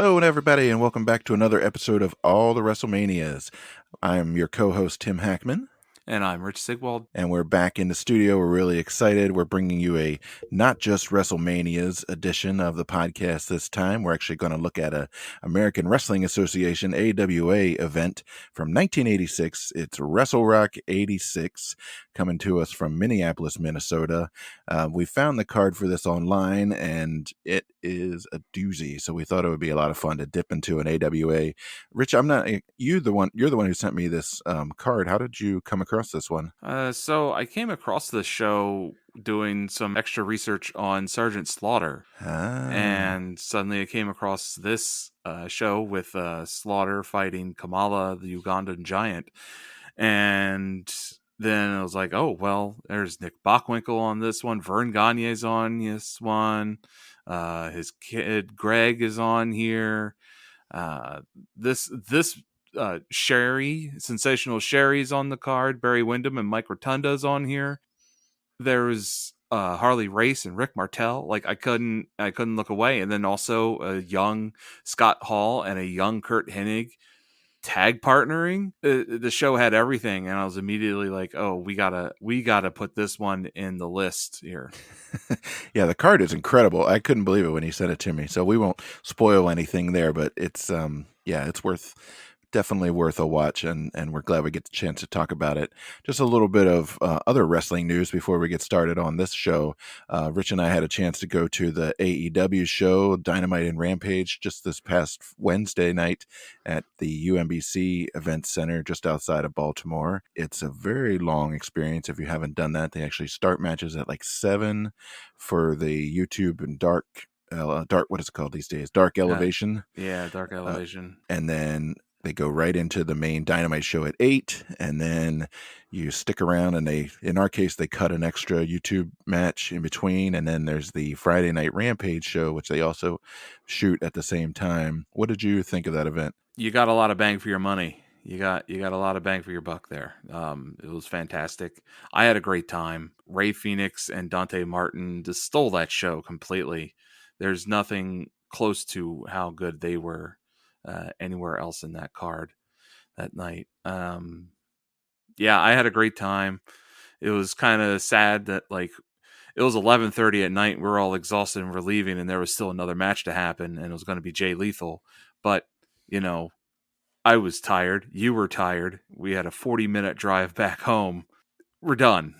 Hello, everybody, and welcome back to another episode of All the WrestleManias. I'm your co-host, Tim Hackman. And I'm Rich Sigwald. And we're back in the studio. We're really excited. We're bringing you a not just WrestleManias edition of the podcast this time. We're actually going to look at a American Wrestling Association, AWA, event from 1986. It's WrestleRock 86, coming to us from Minneapolis, Minnesota. We found the card for this online, and it is a doozy. So we thought it would be a lot of fun to dip into an AWA. Rich, you're the one who sent me this card. How did you come across this one? So I came across the show doing some extra research on Sergeant Slaughter. And suddenly I came across this show with Slaughter fighting Kamala, the Ugandan giant. And then I was like, oh, well, there's Nick Bockwinkel on this one. Vern Gagne's on this one. His kid Greg is on here. Sherry, Sensational Sherry's on the card. Barry Windham and Mike Rotunda's on here. There's Harley Race and Rick Martell. Like I couldn't look away. And then also a young Scott Hall and a young Kurt Hennig tag partnering. The show had everything, and I was immediately like, oh, we gotta put this one in the list here. Yeah, the card is incredible. I couldn't believe it when he sent it to me, so we won't spoil anything there, but it's it's definitely worth a watch, and we're glad we get the chance to talk about it. Just a little bit of other wrestling news before we get started on this show. Rich and I had a chance to go to the AEW show, Dynamite and Rampage, just this past Wednesday night at the UMBC Event Center just outside of Baltimore. It's a very long experience if you haven't done that. They actually start matches at like 7 for the YouTube and Dark, what is it called these days? Dark Elevation. Dark Elevation. And then they go right into the main Dynamite show at 8, and then you stick around, and in our case, they cut an extra YouTube match in between, and then there's the Friday Night Rampage show, which they also shoot at the same time. What did you think of that event? You got a lot of bang for your money. You got a lot of bang for your buck there. It was fantastic. I had a great time. Ray Phoenix and Dante Martin just stole that show completely. There's nothing close to how good they were anywhere else in that card that night. I had a great time. It was kind of sad that it was 11:30 at night. We're all exhausted and we're leaving, and there was still another match to happen, and it was going to be Jay Lethal. But I was tired. You were tired. We had a 40-minute drive back home. We're done.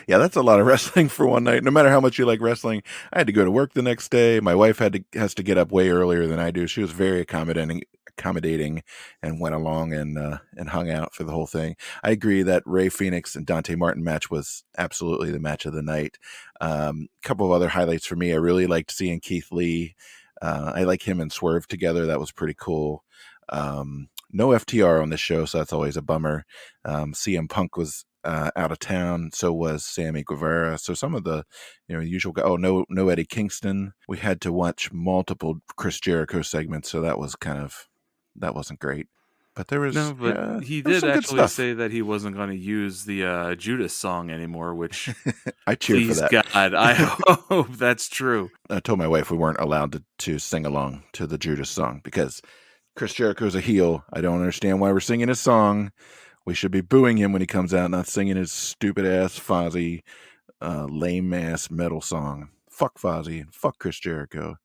Yeah, that's a lot of wrestling for one night. No matter how much you like wrestling, I had to go to work the next day. My wife has to get up way earlier than I do. She was very accommodating and went along and hung out for the whole thing. I agree that Ray Phoenix and Dante Martin match was absolutely the match of the night. Couple of other highlights for me. I really liked seeing Keith Lee. I like him and Swerve together. That was pretty cool. No FTR on this show, so that's always a bummer. CM Punk was out of town, so was Sammy Guevara. So some of the usual guys. Oh, no Eddie Kingston. We had to watch multiple Chris Jericho segments, so that wasn't great. But there was he did actually say that he wasn't going to use the Judas song anymore, which I cheered for that. God, I hope that's true. I told my wife we weren't allowed to sing along to the Judas song because Chris Jericho's a heel. I don't understand why we're singing his song. We should be booing him when he comes out, not singing his stupid-ass Fozzy, lame-ass metal song. Fuck Fozzy and fuck Chris Jericho.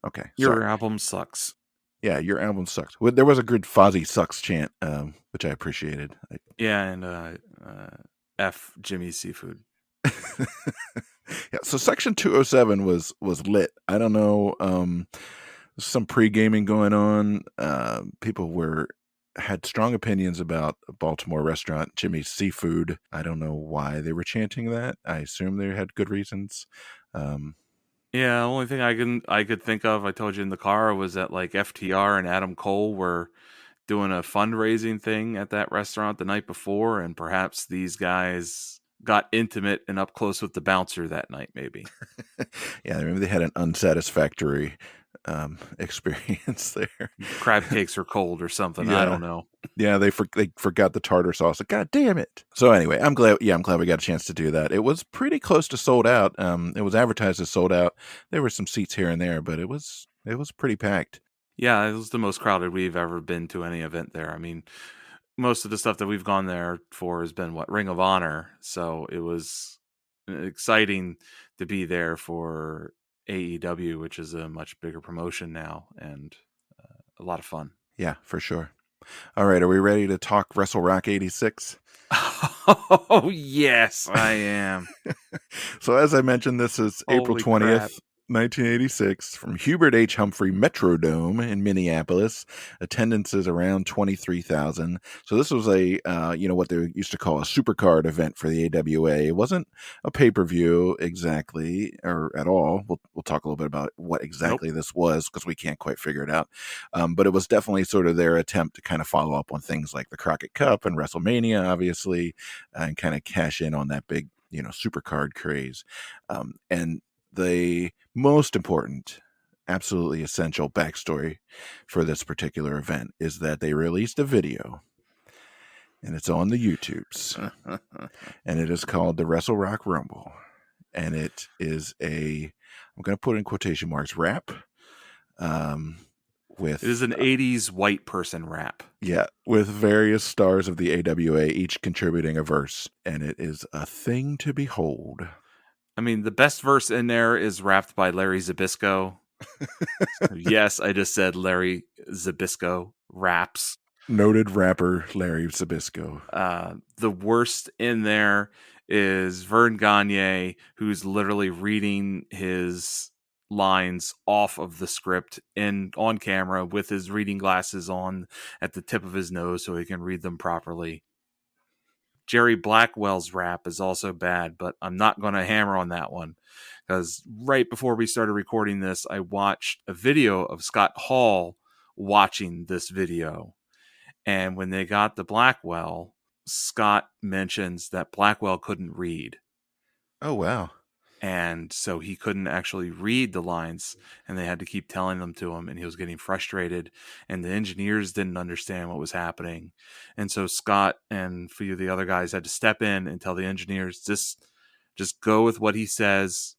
Okay. Your album sucks. Yeah, your album sucks. Well, there was a good Fozzy sucks chant, which I appreciated. And F Jimmy Seafood. Yeah, so Section 207 was lit. I don't know, some pre-gaming going on. People had strong opinions about a Baltimore restaurant, Jimmy's Seafood. I don't know why they were chanting that. I assume they had good reasons. The only thing I could think of, I told you in the car, was that FTR and Adam Cole were doing a fundraising thing at that restaurant the night before, and perhaps these guys got intimate and up close with the bouncer that night, maybe. Yeah, maybe they had an unsatisfactory experience there. Crab cakes are cold or something. Yeah. I don't know. Yeah, they forgot the tartar sauce. God damn it. So anyway, I'm glad we got a chance to do that. It was pretty close to sold out. It was advertised as sold out. There were some seats here and there, but it was It was pretty packed. Yeah, it was the most crowded we've ever been to any event there. I mean, most of the stuff that we've gone there for has been Ring of Honor. So it was exciting to be there for AEW, which is a much bigger promotion now, and a lot of fun. Yeah, for sure. All right, are we ready to talk WrestleRock 86? Oh, yes, I am. So as I mentioned, this is April Holy crap. 20th, 1986, from Hubert H. Humphrey Metrodome in Minneapolis. Attendance is around 23,000. So this was a, what they used to call a supercard event for the AWA. It wasn't a pay-per-view exactly, or at all. We'll talk a little bit about what exactly this was, because we can't quite figure it out. But it was definitely sort of their attempt to kind of follow up on things like the Crockett Cup and WrestleMania, obviously, and kind of cash in on that big supercard craze. And the most important, absolutely essential backstory for this particular event is that they released a video, and it's on the YouTubes, and it is called the WrestleRock Rumble, and it is I'm going to put in quotation marks, rap. It is an 80s white person rap. Yeah, with various stars of the AWA, each contributing a verse, and it is a thing to behold. I mean, the best verse in there is rapped by Larry Zabisco. Yes, I just said Larry Zabisco raps. Noted rapper Larry Zabisco. The worst in there is Vern Gagne, who's literally reading his lines off of the script on camera with his reading glasses on at the tip of his nose so he can read them properly. Jerry Blackwell's rap is also bad, but I'm not going to hammer on that one because right before we started recording this, I watched a video of Scott Hall watching this video. And when they got to Blackwell, Scott mentions that Blackwell couldn't read. Oh, wow. And so he couldn't actually read the lines, and they had to keep telling them to him, and he was getting frustrated, and the engineers didn't understand what was happening. And so Scott and a few of the other guys had to step in and tell the engineers, just go with what he says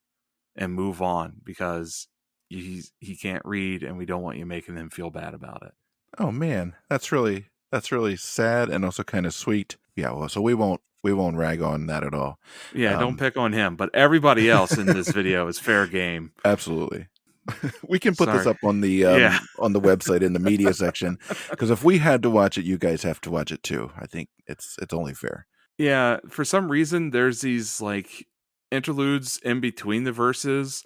and move on, because he can't read, and we don't want you making him feel bad about it. Oh man, that's really sad and also kind of sweet. Yeah, well, so we won't rag on that at all. Yeah, don't pick on him, but everybody else in this video is fair game. Absolutely. We can put Sorry. this up on the on the website in the media section, because if we had to watch it, you guys have to watch it too. I think it's only fair. Yeah, for some reason there's these like interludes in between the verses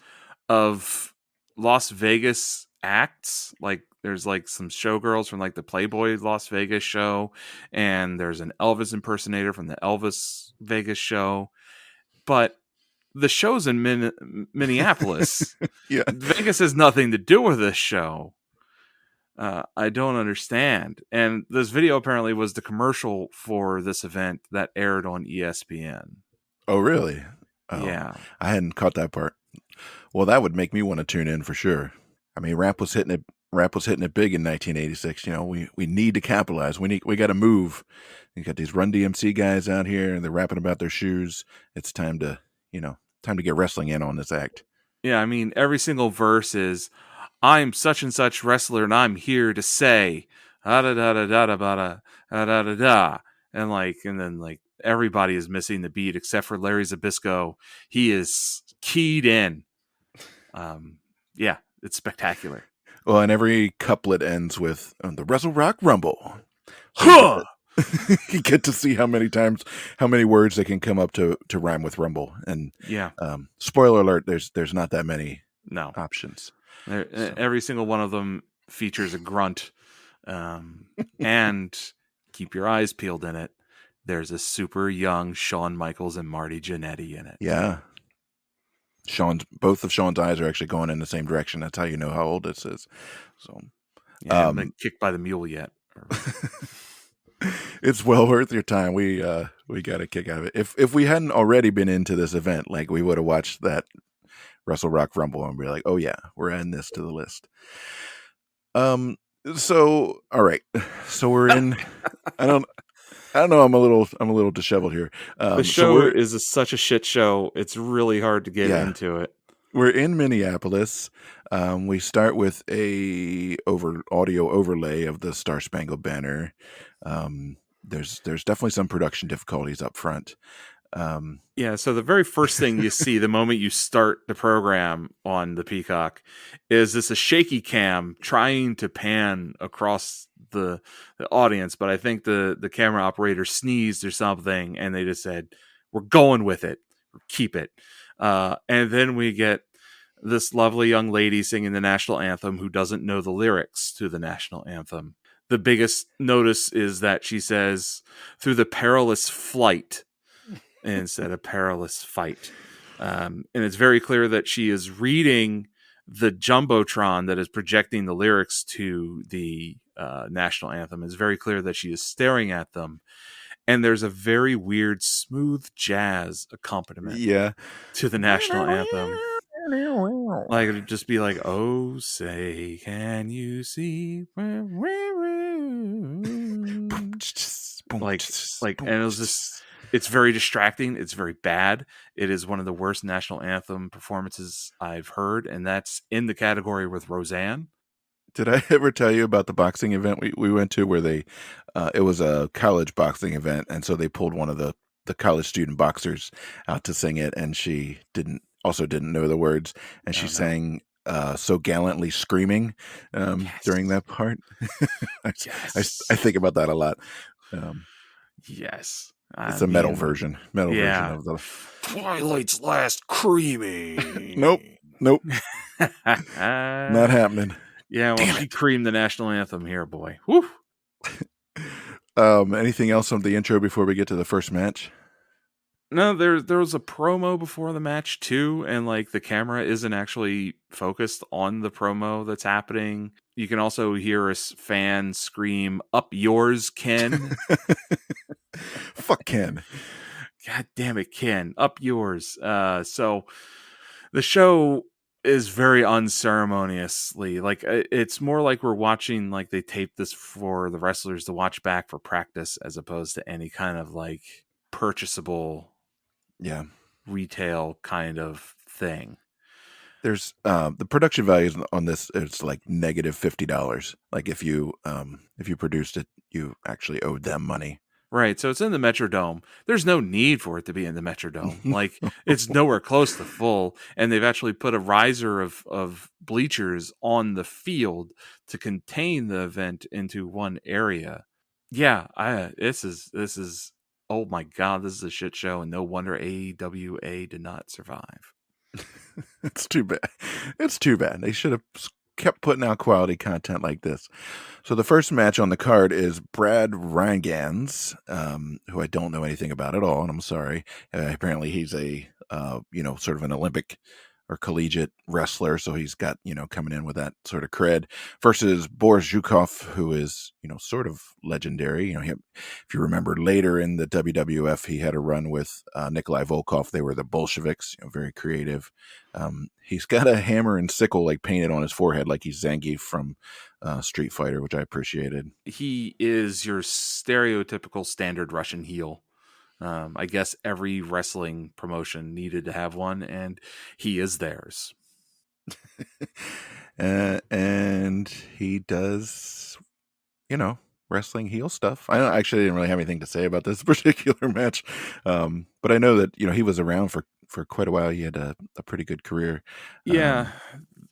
of Las Vegas acts. Like there's like some showgirls from like the Playboy Las Vegas show, and there's an Elvis impersonator from the Elvis Vegas show. But the show's in Minneapolis. Yeah, Vegas has nothing to do with this show. I don't understand. And this video apparently was the commercial for this event that aired on ESPN. Oh, really? Oh, yeah. I hadn't caught that part. Well, that would make me want to tune in for sure. I mean, rap was hitting it big in 1986. We need to capitalize. We got to move. You got these Run DMC guys out here, and they're rapping about their shoes. It's time to get wrestling in on this act. Yeah, I mean, every single verse is, I'm such and such wrestler, and I'm here to say, da da da da da da da da da da, and then everybody is missing the beat except for Larry Zabisco. He is keyed in. Yeah, it's spectacular. Well, and every couplet ends with the WrestleRock Rumble. Huh! You get to see how many words they can come up to rhyme with Rumble. And yeah, spoiler alert, there's not that many options. Every single one of them features a grunt, and keep your eyes peeled in it. There's a super young Shawn Michaels and Marty Jannetty in it. Yeah. Both of Shawn's eyes are actually going in the same direction. That's how you know how old this is. So, yeah, I haven't been kicked by the mule yet. It's well worth your time. We got a kick out of it. If we hadn't already been into this event, like we would have watched that WrestleRock Rumble and be like, oh yeah, we're adding this to the list. So all right, so we're in. I don't know. I'm a little disheveled here. The show is such a shit show. It's really hard to get into it. We're in Minneapolis. We start with a audio overlay of the Star Spangled Banner. There's definitely some production difficulties up front. Yeah, so the very first thing you see the moment you start the program on the Peacock is this a shaky cam trying to pan across the audience, but I think the camera operator sneezed or something, and they just said, "We're going with it, keep it." And then we get this lovely young lady singing the national anthem who doesn't know the lyrics to the national anthem. The biggest notice is that she says, "Through the perilous flight," instead of perilous fight. And it's very clear that she is reading the jumbotron that is projecting the lyrics to the national anthem. It's very clear that she is staring at them. And there's a very weird, smooth jazz accompaniment yeah. to the national anthem. Like, it'd just be like, "Oh, say, can you see?" like, and it was just, it's very distracting. It's very bad. It is one of the worst national anthem performances I've heard, and that's in the category with Roseanne. Did I ever tell you about the boxing event we went to where it was a college boxing event, and so they pulled one of the college student boxers out to sing it, and she didn't know the words, and she Oh no. sang so gallantly screaming during Yes. that part. I, I Yes. think about that a lot. Um, Yes. I it's a metal mean, version yeah. of the. Twilight's last Nope, creaming. nope, not happening. Yeah, well, Damn she it. creamed the national anthem here, boy. Woo. Anything else on the intro before we get to the first match? No, there was a promo before the match too, and like the camera isn't actually focused on the promo that's happening. You can also hear a fan scream, "Up yours, Ken!" Fuck Ken. God damn it, Ken! Up yours. So the show is very unceremoniously, like, it's more like we're watching, like they taped this for the wrestlers to watch back for practice, as opposed to any kind of like purchasable Yeah. retail kind of thing. There's the production values on this is like negative $50. Like if you produced it, you actually owed them money. Right, so it's in the Metrodome. There's no need for it to be in the Metrodome. Like, it's nowhere close to full, and they've actually put a riser of bleachers on the field to contain the event into one area. Yeah, this is oh my god, this is a shit show, and no wonder AEWA did not survive. It's too bad. It's too bad. They should have kept putting out quality content like this. So the first match on the card is Brad Rheingans, who I don't know anything about at all, and I'm sorry. Apparently, he's a sort of an Olympic or collegiate wrestler, so he's got coming in with that sort of cred. Versus Boris Zhukov, who is sort of legendary. If you remember later in the WWF, he had a run with Nikolai Volkov. They were the Bolsheviks. Very creative. He's got a hammer and sickle like painted on his forehead, like he's Zangief from Street Fighter, which I appreciated. He is your stereotypical standard Russian heel. I guess every wrestling promotion needed to have one, and he is theirs. And he does, wrestling heel stuff. I actually didn't really have anything to say about this particular match, but I know that he was around for quite a while. He had a pretty good career. Yeah,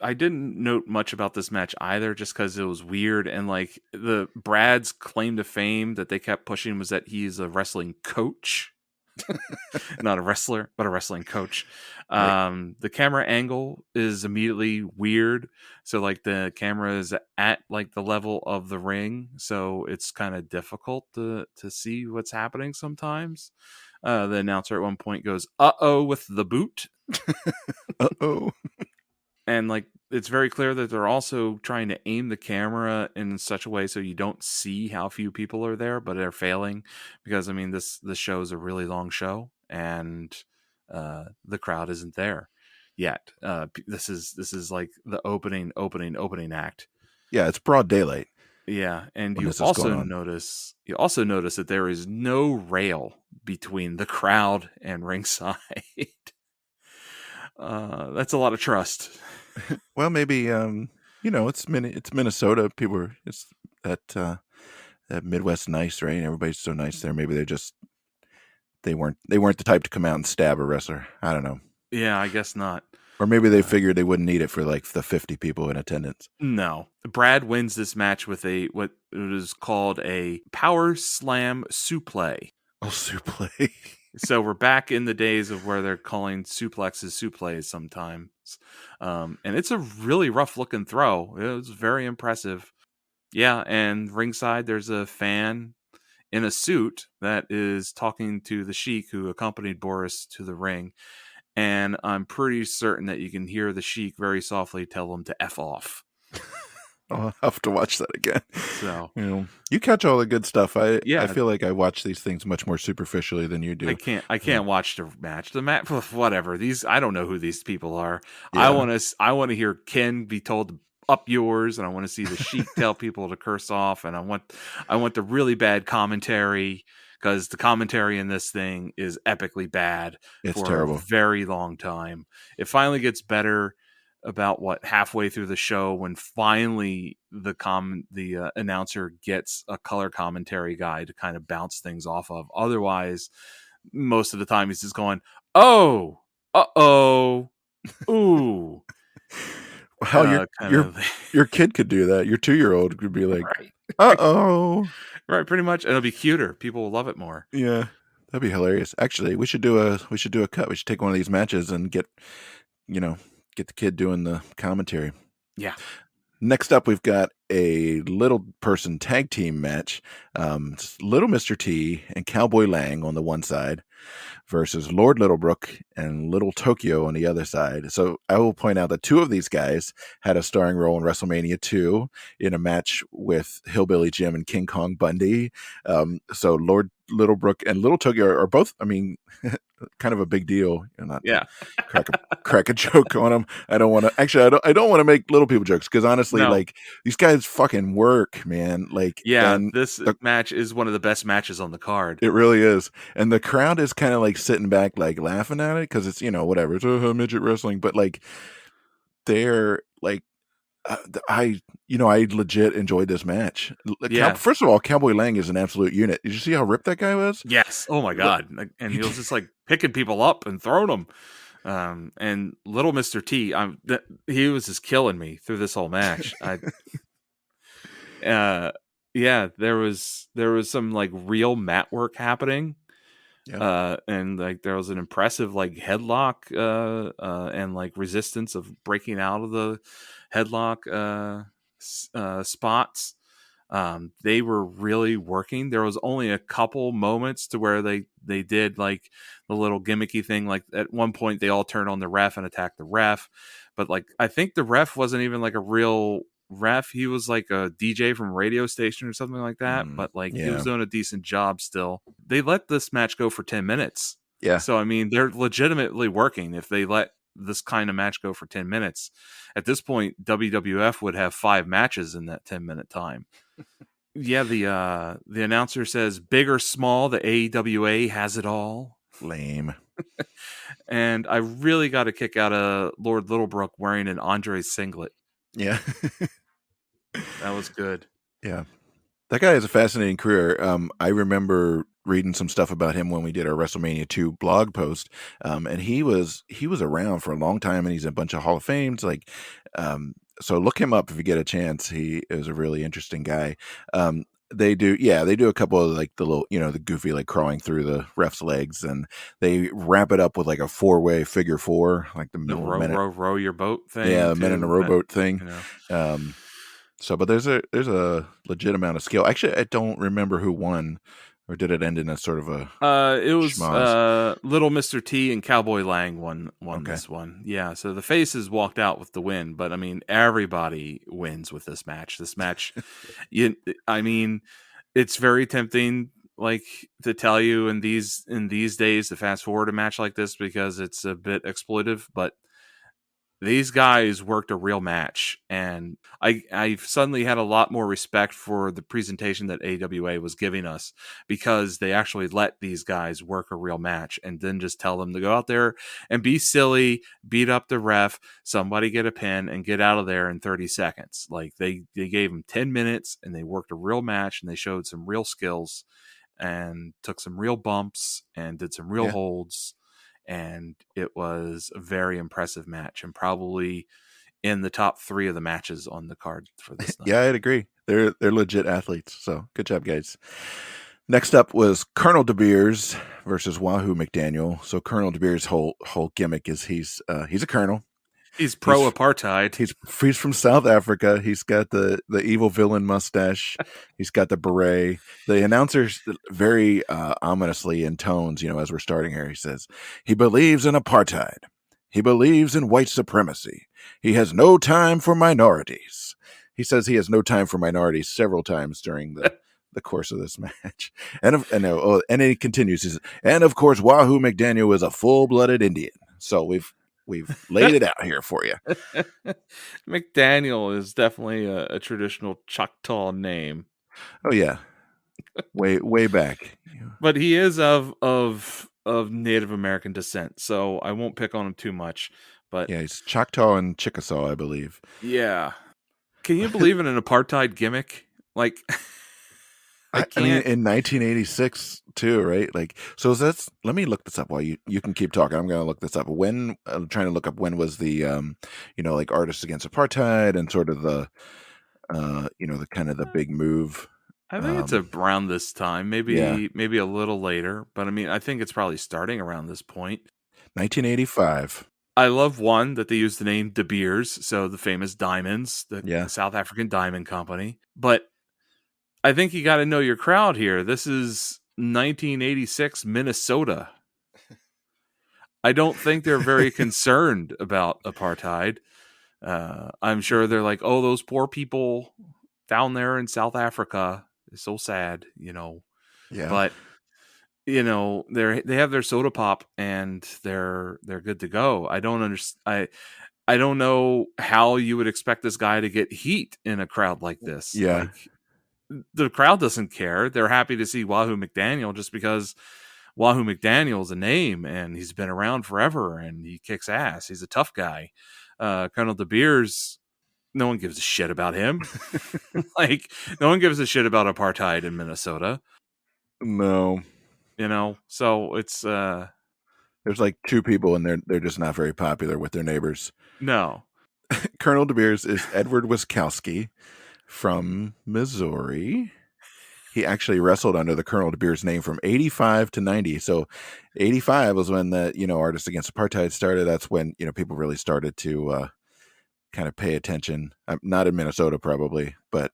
I didn't note much about this match either, just because it was weird. And like the Brad's claim to fame that they kept pushing was that he's a wrestling coach. Not a wrestler, but a wrestling coach. Right. The camera angle is immediately weird. So like the camera is at like the level of the ring, so it's kind of difficult to see what's happening sometimes. The announcer at one point goes, "Uh-oh," with the boot. Uh-oh. And like it's very clear that they're also trying to aim the camera in such a way so you don't see how few people are there, but they're failing because I mean this show is a really long show and the crowd isn't there yet. This is like the opening act. Yeah, it's broad daylight Yeah, and when this is going on. you also notice that there is no rail between the crowd and ringside. That's a lot of trust. Well, maybe it's Minnesota. People are it's that Midwest nice, right? Everybody's so nice there. Maybe they weren't the type to come out and stab a wrestler. I don't know. Yeah, I guess not. Or maybe they figured they wouldn't need it for like the 50 people in attendance. No. Brad wins this match with what is called a power slam suplex. Oh, suplex. So we're back in the days of where they're calling suplexes suplex sometimes. And it's a really rough looking throw. It was very impressive. Yeah, and ringside there's a fan in a suit that is talking to the Sheik who accompanied Boris to the ring. And I'm pretty certain that you can hear the Sheik very softly tell him to F off. I'll have to watch that again. So you catch all the good stuff. I yeah, feel like I watch these things much more superficially than you do. I can't watch the match. The match, whatever. I don't know who these people are. Yeah. I want to hear Ken be told to up yours, and I want to see the Sheik tell people to curse off, and I want the really bad commentary, because the commentary in this thing is epically bad. It's for terrible. a very long time. It finally gets better about halfway through the show, when finally the announcer gets a color commentary guy to kind of bounce things off of. Otherwise, most of the time he's just going, "Oh, uh-oh, ooh." Well, your kid could do that. Your 2-year-old could be like, right. "Uh-oh." Right, pretty much. It'll be cuter. People will love it more. Yeah. That'd be hilarious. Actually, we should do a cut. We should take one of these matches and get the kid doing the commentary. Yeah. Next up, we've got a little person tag team match. Little Mr. T and Cowboy Lang on the one side versus Lord Littlebrook and Little Tokyo on the other side. So I will point out that 2 of these guys had a starring role in WrestleMania 2 in a match with Hillbilly Jim and King Kong Bundy. So Lord Littlebrook and Little Tokyo are both, I mean, kind of a big deal. Not crack a joke on them. I don't want to make little people jokes, because honestly, like, these guys fucking work, man. Like, this match is one of the best matches on the card. It really is. And the crowd is kind of like sitting back, like laughing at it, because it's, whatever, it's midget wrestling, but like, they're like, I legit enjoyed this match. First of all, Cowboy Lang is an absolute unit. Did you see how ripped that guy was? Yes. Oh my God. And he was just like picking people up and throwing them. And little Mr. T, he was just killing me through this whole match. There was some like real mat work happening. Yeah. And like there was an impressive like headlock and like resistance of breaking out of the headlock spots. They were really working. There was only a couple moments to where they did like the little gimmicky thing. Like at one point they all turned on the ref and attacked the ref, but like I think the ref wasn't even like a real ref. He was like a DJ from a radio station or something like that. But like he was doing a decent job still. They let this match go for 10 minutes. Yeah. So I mean, they're legitimately working if they let this kind of match go for 10 minutes. At this point, WWF would have 5 matches in that 10-minute time. Yeah, the announcer says, "Big or small, the AEWA has it all." Lame. And I really got a kick out of Lord Littlebrook wearing an Andre singlet. Yeah. That was good. Yeah. That guy has a fascinating career. I remember reading some stuff about him when we did our WrestleMania 2 blog post. And he was around for a long time, and he's in a bunch of Hall of Fames. Like, so look him up if you get a chance. He is a really interesting guy. They do a couple of like the little, the goofy, like crawling through the ref's legs, and they wrap it up with like a 4-way figure 4, like the row your boat thing. Yeah, men in a rowboat thing. So, but there's a legit amount of skill. Actually, I don't remember who won, or did it end in a sort of a? It was Little Mr. T and Cowboy Lang won this one. Yeah, so the faces walked out with the win, but I mean everybody wins with this match. This match, I mean, it's very tempting, like, to tell you in these days to fast forward a match like this because it's a bit exploitive, but these guys worked a real match, and I suddenly had a lot more respect for the presentation that AWA was giving us, because they actually let these guys work a real match and then just tell them to go out there and be silly, beat up the ref, somebody get a pin, and get out of there in 30 seconds. Like they gave them 10 minutes and they worked a real match, and they showed some real skills and took some real bumps and did some real Yeah. holds, and it was a very impressive match, and probably in the top 3 of the matches on the card for this Yeah, night. I'd agree. They're legit athletes. So good job, guys. Next up was Colonel De Beers versus Wahoo Mcdaniel. So Colonel De Beers' whole gimmick is he's a colonel. He's He's pro-apartheid. he's from South Africa. He's got the evil villain mustache. He's got the beret. The announcer's very ominously in tones, as we're starting here. He says he believes in apartheid. He believes in white supremacy. He has no time for minorities. He says he has no time for minorities several times during the course of this match. And then he continues. He says, and of course, Wahoo Mcdaniel is a full-blooded Indian. So we've laid it out here for you. Mcdaniel is definitely a traditional Choctaw name. Oh yeah, way back. But he is of Native American descent, so I won't pick on him too much. But Yeah, he's Choctaw and Chickasaw, I believe. yeah. Can you believe in an apartheid gimmick? Like, I I mean, can't. in 1986 too, right? Like, so that's. Let me look this up while you can keep talking. I'm going to look this up. I'm trying to look up when was the like Artists Against Apartheid and sort of the the kind of the big move. I think it's around this time, Yeah, maybe a little later, but I mean, I think it's probably starting around this point. 1985. I love one that they use the name De Beers, so the famous diamonds, the Yeah, South African Diamond Company. But I think you got to know your crowd here. This is 1986 Minnesota. I don't think they're very concerned about apartheid. I'm sure they're like, oh, those poor people down there in South Africa. It's so sad, yeah. But they have their soda pop and they're good to go. I don't understand. I don't know how you would expect this guy to get heat in a crowd like this. Yeah, Like, the crowd doesn't care. They're happy to see Wahoo Mcdaniel just because Wahoo McDaniel is a name and he's been around forever and he kicks ass. He's a tough guy. Colonel De Beers, no one gives a shit about him. Like, no one gives a shit about apartheid in Minnesota. no. So it's There's like two people, and they're just not very popular with their neighbors. no. Colonel De Beers is Edward Wiskowski from Missouri. He actually wrestled under the Colonel De Beers name from 85 to 90. So 85 was when the, Artists Against Apartheid started. That's when, people really started to kind of pay attention. Not in Minnesota probably, but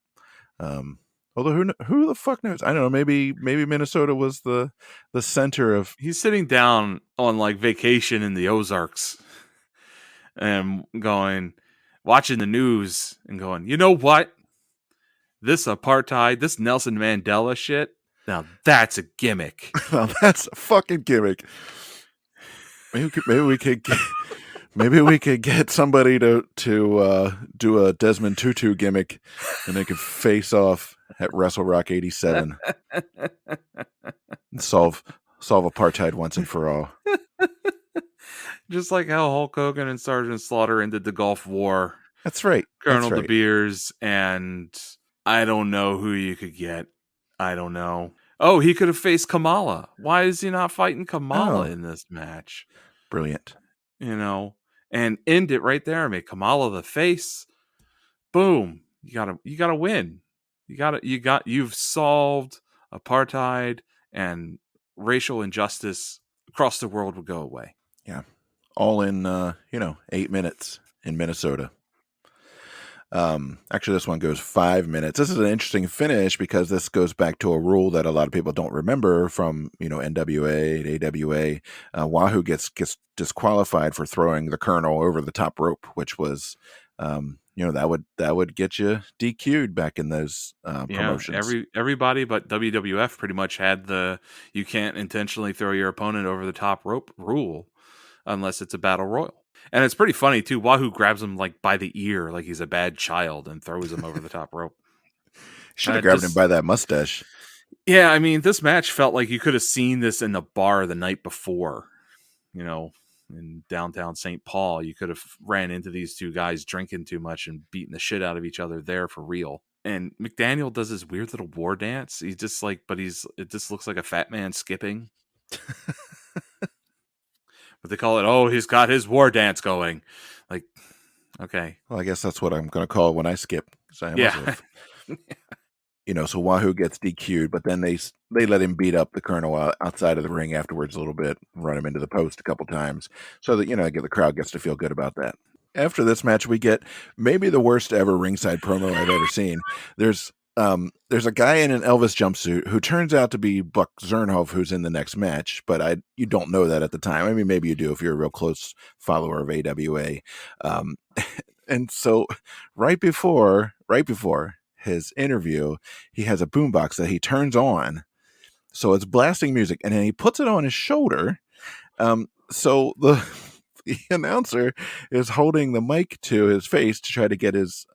although who the fuck knows? I don't know. Maybe Minnesota was the center of. He's sitting down on like vacation in the Ozarks and watching the news and going, you know what? This apartheid, this Nelson Mandela shit, now that's a gimmick. Well, that's a fucking gimmick. Maybe we could get, maybe we could get somebody to do a Desmond Tutu gimmick, and they could face off at WrestleRock '87 and solve apartheid once and for all. Just like how Hulk Hogan and Sergeant Slaughter ended the Gulf War. That's right. Colonel That's De right. Beers, and I don't know who you could get. I don't know. Oh, he could have faced Kamala. Why is he not fighting Kamala Oh, in this match? brilliant. And end it right there. Make Kamala the face. Boom. You gotta win. You've solved apartheid, and racial injustice across the world will go away. Yeah. All in 8 minutes in Minnesota. Actually, this one goes 5 minutes. This is an interesting finish because this goes back to a rule that a lot of people don't remember from NWA and AWA. Wahoo gets disqualified for throwing the Colonel over the top rope, which was that would get you DQ'd back in those promotions. Everybody but WWF pretty much had the you can't intentionally throw your opponent over the top rope rule. unless it's a battle royal. And it's pretty funny too. Wahoo grabs him like by the ear, like he's a bad child, and throws him over the top rope. Should have grabbed him Just by that mustache. Yeah, I mean, this match felt like you could have seen this in the bar the night before. You know, in downtown St. Paul, you could have ran into these two guys drinking too much and beating the shit out of each other there for real. And Mcdaniel does this weird little war dance. He's just like, it just looks like a fat man skipping. But they call it, oh, he's got his war dance going. Like, okay. Well, I guess that's what I'm going to call it when I skip. So I Yeah. so Wahoo gets DQ'd, but then they let him beat up the Colonel outside of the ring afterwards a little bit, run him into the post a couple times, so that the crowd gets to feel good about that. After this match, we get maybe the worst ever ringside promo I've ever seen. There's a guy in an Elvis jumpsuit who turns out to be Buck Zumhoff, who's in the next match, but you don't know that at the time. I mean, maybe you do if you're a real close follower of AWA. And so right before his interview, he has a boombox that he turns on, so it's blasting music, and then he puts it on his shoulder. So the announcer is holding the mic to his face to try to get his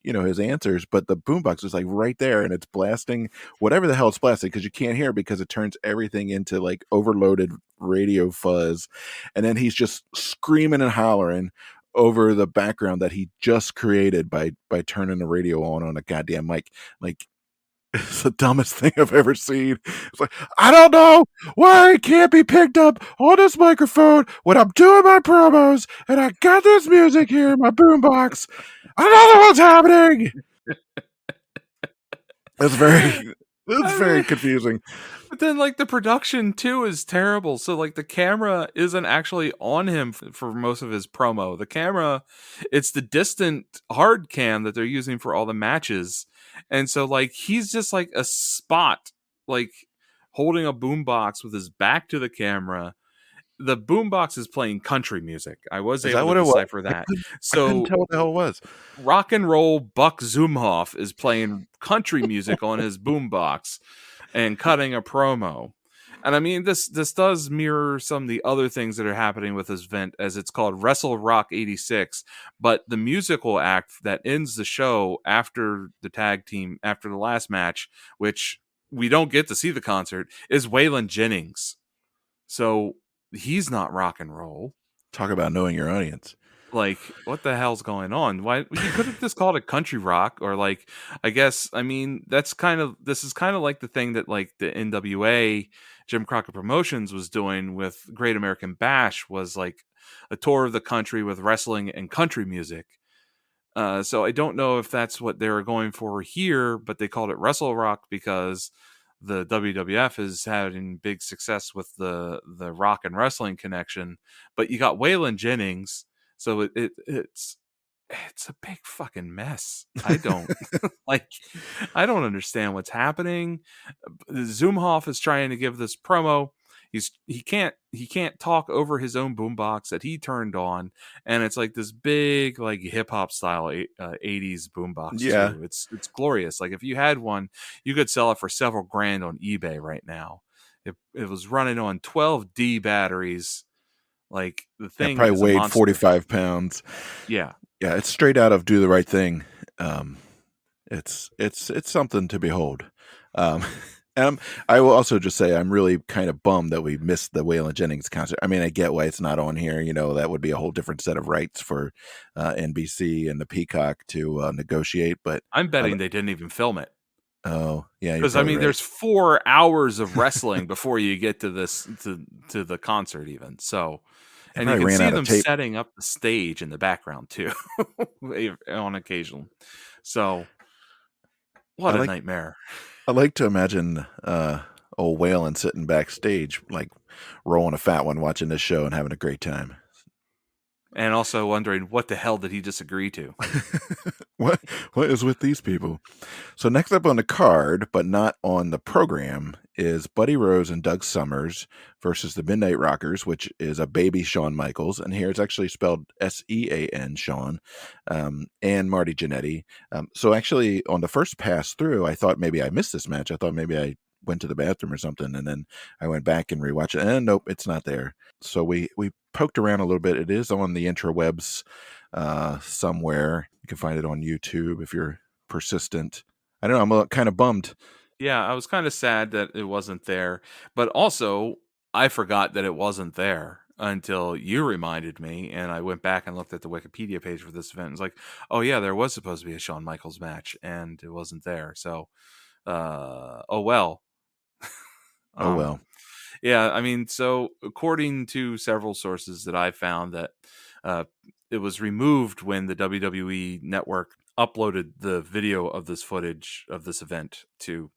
his answers, but the boombox is like right there, and it's blasting whatever the hell it's blasting, because you can't hear it because it turns everything into like overloaded radio fuzz, and then he's just screaming and hollering over the background that he just created by turning the radio on a goddamn mic. Like, it's the dumbest thing I've ever seen. It's like, I don't know why it can't be picked up on this microphone when I'm doing my promos, and I got this music here in my boombox. I don't know what's happening. It's very confusing. But then, like, the production too is terrible. So, like, the camera isn't actually on him for most of his promo. The camera, it's the distant hard cam that they're using for all the matches. And so, like, he's just like a spot, like, holding a boombox with his back to the camera. The boombox is playing country music. I was Is able that to what it was? decipher that. I couldn't So, tell what the hell it was. rock and roll Buck Zumhoff is playing country music on his boombox and cutting a promo. And I mean, this does mirror some of the other things that are happening with this event, as it's called WrestleRock 86. But the musical act that ends the show after the tag team, after the last match, which we don't get to see the concert, is Waylon Jennings. So he's not rock and roll. Talk about knowing your audience. Like, what the hell's going on? Why you could have just called it country rock, or like, I guess, I mean, this is kind of like the thing that like the NWA Jim Crockett Promotions was doing with Great American Bash, was like a tour of the country with wrestling and country music. So I don't know if that's what they were going for here, but they called it WrestleRock because the WWF is having big success with the rock and wrestling connection. But you got Waylon Jennings. So it's a big fucking mess. I don't I don't understand what's happening. Zumhoff is trying to give this promo. He can't talk over his own boombox that he turned on, and it's like this big like hip hop style 80s boombox Yeah. too. It's glorious. Like, if you had one, you could sell it for several grand on eBay right now. It was running on 12D batteries. Like, the thing probably is a weighed monster. 45 pounds. Yeah. Yeah, it's straight out of Do the Right Thing. It's something to behold. And I will also just say I'm really kind of bummed that we missed the Waylon Jennings concert. I mean, I get why it's not on here. That would be a whole different set of rights for NBC and the Peacock to negotiate. But I'm betting they didn't even film it. Oh, yeah. Because I mean, right. there's 4 hours of wrestling before you get to this to the concert, even. So, and you can see them setting up the stage in the background too, on occasion. So, what a nightmare! I like to imagine old Waylon sitting backstage, like rolling a fat one, watching this show and having a great time. And also wondering, what the hell did he just agree to? What is with these people? So next up on the card, but not on the program, is Buddy Rose and Doug Summers versus the Midnight Rockers, which is a baby Shawn Michaels. And here it's actually spelled Sean, Shawn, and Marty Jannetty. So actually, on the first pass through, I thought maybe I missed this match. I thought maybe I went to the bathroom or something, and then I went back and rewatched it, and nope, it's not there. So we poked around a little bit. It is on the interwebs somewhere. You can find it on YouTube if you're persistent. I don't know. I'm kind of bummed. Yeah, I was kind of sad that it wasn't there, but also I forgot that it wasn't there until you reminded me, and I went back and looked at the Wikipedia page for this event. And it's like, oh yeah, there was supposed to be a Shawn Michaels match, and it wasn't there. So, oh well. Oh Um, well. yeah, I mean, so according to several sources that I found, that uh, it was removed when the WWE Network uploaded the video of this footage of this event to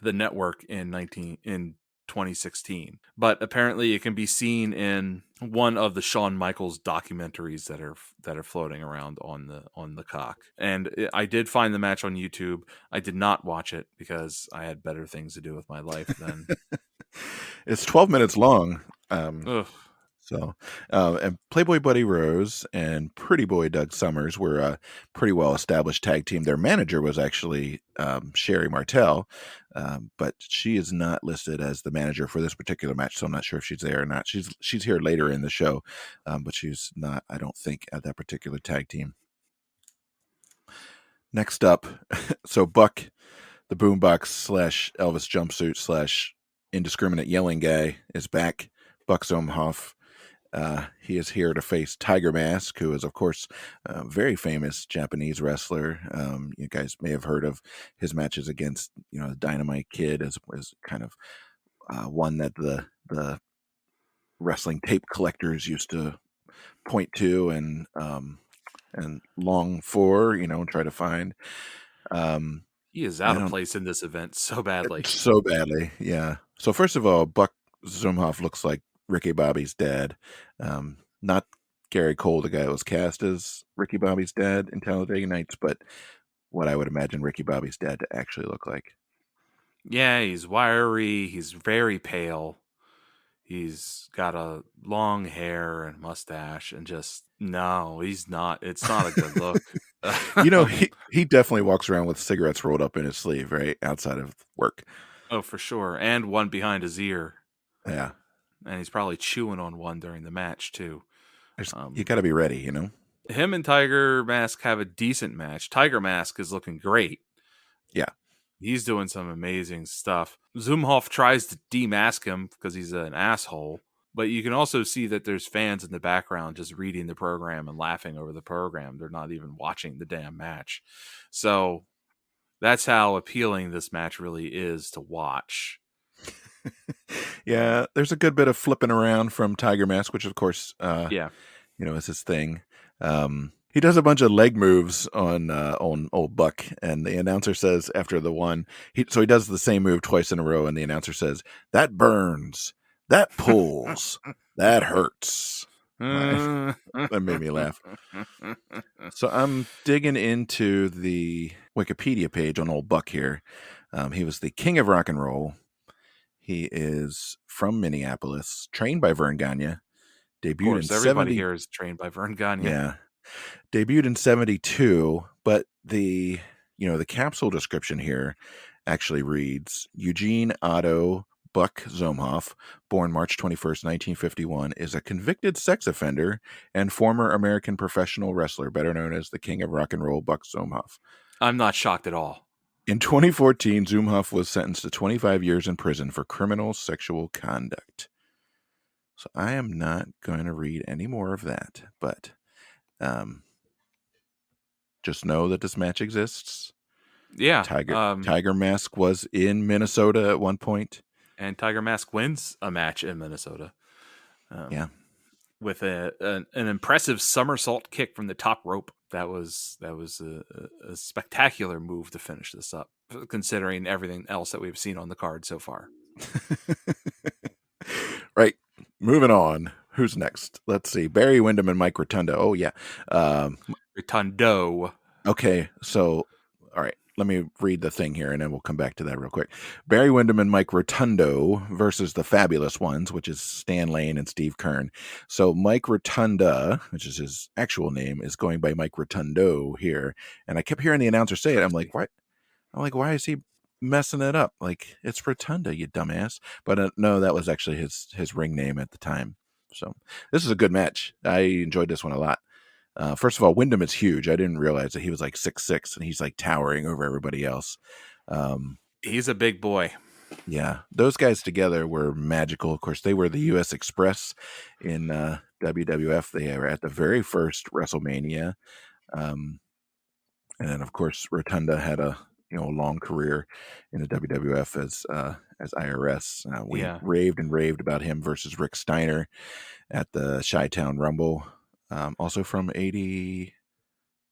the network in 2016, but apparently it can be seen in one of the Shawn Michaels documentaries that are floating around on the cock. And I did find the match on YouTube. I did not watch it because I had better things to do with my life than It's 12 minutes long. ugh. So, and Playboy Buddy Rose and Pretty Boy Doug Summers were a pretty well established tag team. Their manager was actually Sherry Martell, but she is not listed as the manager for this particular match, so I'm not sure if she's there or not. She's here later in the show, but she's not, I don't think, at that particular tag team. Next up, so Buck, the boombox / Elvis jumpsuit / indiscriminate yelling guy, is back. Buck Zumhoff. He is here to face Tiger Mask, who is, of course, a very famous Japanese wrestler. You guys may have heard of his matches against, the Dynamite Kid, as kind of one that the wrestling tape collectors used to point to and long for, and try to find. He is I out of don't place in this event so badly. so badly, yeah. So first of all, Buck Zumhoff looks like Ricky Bobby's dad. Not Gary Cole, the guy that was cast as Ricky Bobby's dad in Talladega Nights, but what I would imagine Ricky Bobby's dad to actually look like. Yeah, he's wiry, he's very pale. He's got a long hair and mustache, and just no, he's not. It's not a good look. He definitely walks around with cigarettes rolled up in his sleeve, right? Outside of work. Oh, for sure. And one behind his ear. Yeah. And he's probably chewing on one during the match, too. You got to be ready, Him and Tiger Mask have a decent match. Tiger Mask is looking great. Yeah. He's doing some amazing stuff. Zumhoff tries to demask him because he's an asshole. But you can also see that there's fans in the background just reading the program and laughing over the program. They're not even watching the damn match. So that's how appealing this match really is to watch. Yeah, there's a good bit of flipping around from Tiger Mask, which of course, Yeah. is his thing. He does a bunch of leg moves on old Buck, and the announcer says after the one, he does the same move twice in a row, and the announcer says, "That burns, that pulls, that hurts." That made me laugh. So I'm digging into the Wikipedia page on old Buck here. He was the king of rock and roll. He is from Minneapolis, trained by Vern Gagne. Of course, everybody here is trained by Vern Gagne. Yeah. Debuted in 1972, but the capsule description here actually reads Eugene Otto Buck Zumhoff, born March 21st, 1951, is a convicted sex offender and former American professional wrestler, better known as the King of Rock and Roll, Buck Zumhoff. I'm not shocked at all. In 2014, Zumhoff was sentenced to 25 years in prison for criminal sexual conduct. So I am not going to read any more of that, but just know that this match exists. Yeah. Tiger Mask was in Minnesota at one point. And Tiger Mask wins a match in Minnesota. Yeah. With an impressive somersault kick from the top rope. That was a spectacular move to finish this up, considering everything else that we've seen on the card so far. Right. Moving on. Who's next? Let's see. Barry Windham and Mike Rotunda. Oh, yeah. Rotundo. Okay. So, all right. Let me read the thing here, and then we'll come back to that real quick. Barry Windham and Mike Rotundo versus the Fabulous Ones, which is Stan Lane and Steve Kern. So Mike Rotunda, which is his actual name, is going by Mike Rotundo here. And I kept hearing the announcer say it. I'm like, why is he messing it up. Like, it's Rotunda, you dumbass. But no, that was actually his ring name at the time. So this is a good match. I enjoyed this one a lot. First of all, Windham is huge. I didn't realize that he was like 6'6", and he's like towering over everybody else. He's a big boy. Yeah, those guys together were magical. Of course, they were the U.S. Express in WWF. They were at the very first WrestleMania, and then of course Rotunda had a long career in the WWF as IRS. We Yeah, raved and raved about him versus Rick Steiner at the Chi-Town Rumble, also from 80.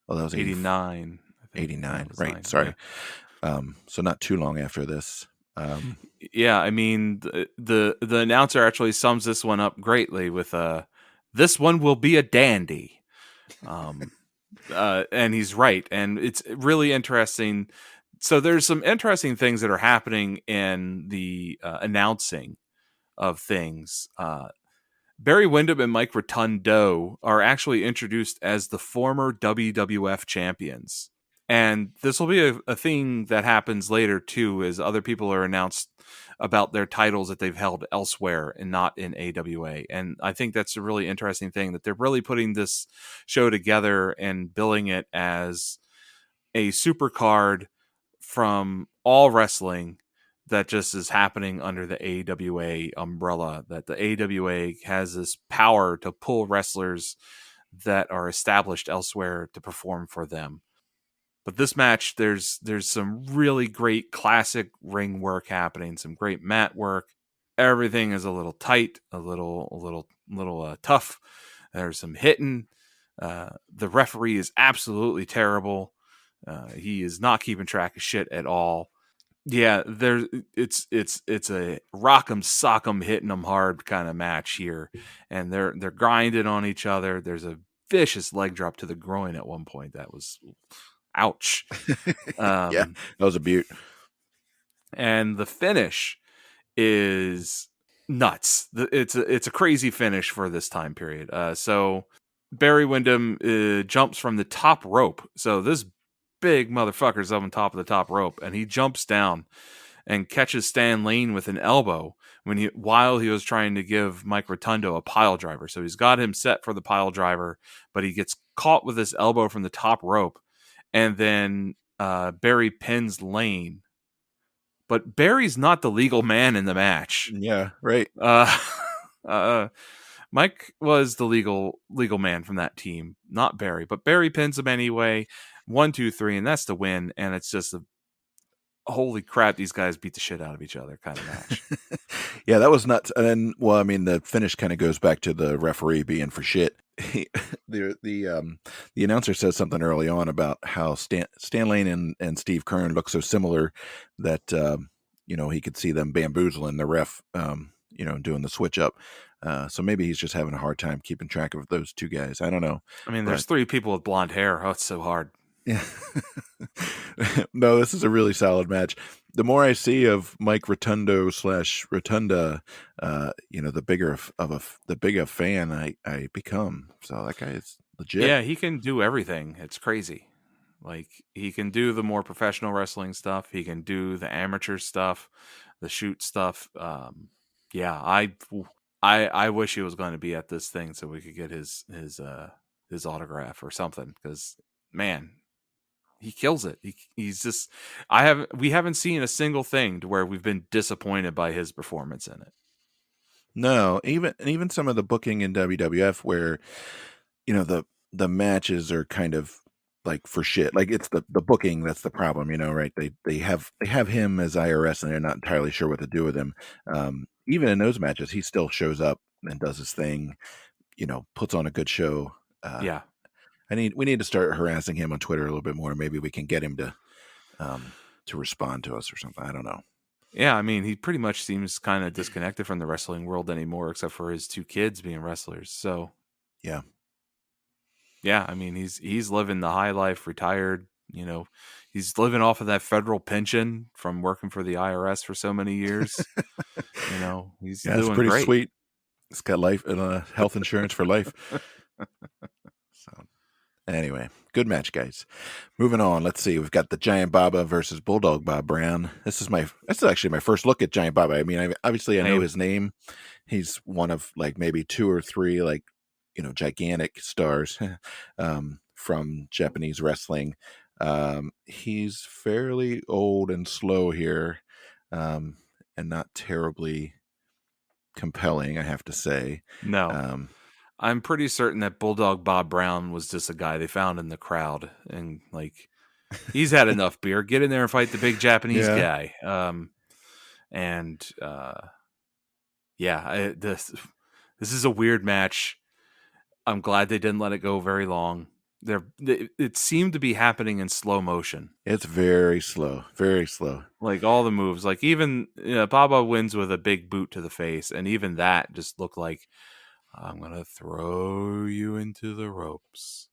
Oh, that was 89. I think that 89, was right? 9. Yeah. Sorry. So not too long after this. Yeah, I mean the announcer actually sums this one up greatly with this one will be a dandy. Um and he's right, and it's really interesting. So there's some interesting things that are happening in the announcing of things. Barry Windham and Mike Rotundo are actually introduced as the former WWF champions. And this will be a thing that happens later too, as other people are announced about their titles that they've held elsewhere and not in AWA. And I think that's a really interesting thing, that they're really putting this show together and billing it as a super card from all wrestling that just is happening under the AWA umbrella, that the AWA has this power to pull wrestlers that are established elsewhere to perform for them. But this match, there's some really great classic ring work happening, some great mat work. Everything is a little tight, a little tough. There's some hitting. The referee is absolutely terrible. He is not keeping track of shit at all. Yeah, there's it's a rock'em sock'em hitting them hard kind of match here, and they're grinding on each other. There's a vicious leg drop to the groin at one point that was ouch. Yeah, Um, that was a beaut. and the finish is nuts. It's a crazy finish for this time period. So Barry Windham jumps from the top rope. So this big motherfucker's up on top of the top rope, and he jumps down and catches Stan Lane with an elbow while he was trying to give Mike Rotundo a pile driver. So he's got him set for the pile driver, but he gets caught with this elbow from the top rope, and then Barry pins Lane. But Barry's not the legal man in the match. Yeah, right. Uh, uh, Mike was the legal man from that team, not Barry. But Barry pins him anyway. 1, 2, 3, and that's the win. And it's just a holy crap, these guys beat the shit out of each other kind of match. Yeah, that was nuts. And then, well, I mean, the finish kind of goes back to the referee being for shit. The announcer says something early on about how Stan Lane and Steve Keirn look so similar that he could see them bamboozling the ref, doing the switch up. So maybe he's just having a hard time keeping track of those two guys. I don't know. I mean, there's But 3 people with blonde hair. Oh, it's so hard. yeah. No, this is a really solid match. The more I see of Mike Rotundo / Rotunda, the bigger fan I become. So that guy is legit. Yeah, he can do everything. It's crazy. Like, he can do the more professional wrestling stuff. He can do the amateur stuff, the shoot stuff. Yeah, I wish he was going to be at this thing so we could get his autograph or something, because man, he kills it. He's just we haven't seen a single thing to where we've been disappointed by his performance in it. No, even some of the booking in WWF where the matches are kind of like for shit. Like, it's the booking that's the problem, right? They have him as IRS and they're not entirely sure what to do with him. Even in those matches, he still shows up and does his thing, puts on a good show. Yeah. We need to start harassing him on Twitter a little bit more. Maybe we can get him to respond to us or something. I don't know. Yeah, I mean, he pretty much seems kind of disconnected from the wrestling world anymore, except for his 2 kids being wrestlers. So, Yeah. yeah, I mean, he's living the high life, retired. He's living off of that federal pension from working for the IRS for so many years. He's Yeah, it's doing pretty great. sweet. It's got life and health insurance for life. So, Anyway, good match, guys. Moving on. Let's see. We've got the Giant Baba versus Bulldog Bob Brown. This is actually my first look at Giant Baba. I mean, obviously I know Same. his name. He's one of like maybe two or three gigantic stars from Japanese wrestling. He's fairly old and slow here, and not terribly compelling, I have to say. No. Um, I'm pretty certain that Bulldog Bob Brown was just a guy they found in the crowd, and like he's had enough beer. Get in there and fight the big Japanese yeah, guy. And yeah, this is a weird match. I'm glad they didn't let it go very long. It seemed to be happening in slow motion. it's very slow, very slow. Like all the moves, like even Baba wins with a big boot to the face, and even that just looked like I'm gonna throw you into the ropes.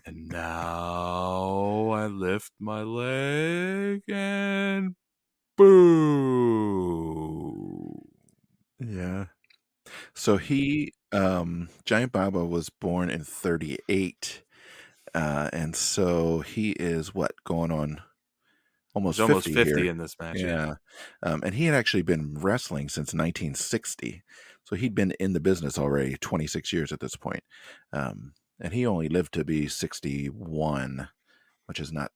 And now I lift my leg and boo. Yeah. So Giant Baba was born in 38. And so he is going on He's almost almost 50 50 here. in this match, yeah. Yeah. And he had actually been wrestling since 1960. So he'd been in the business already 26 years at this point. And he only lived to be 61, which is not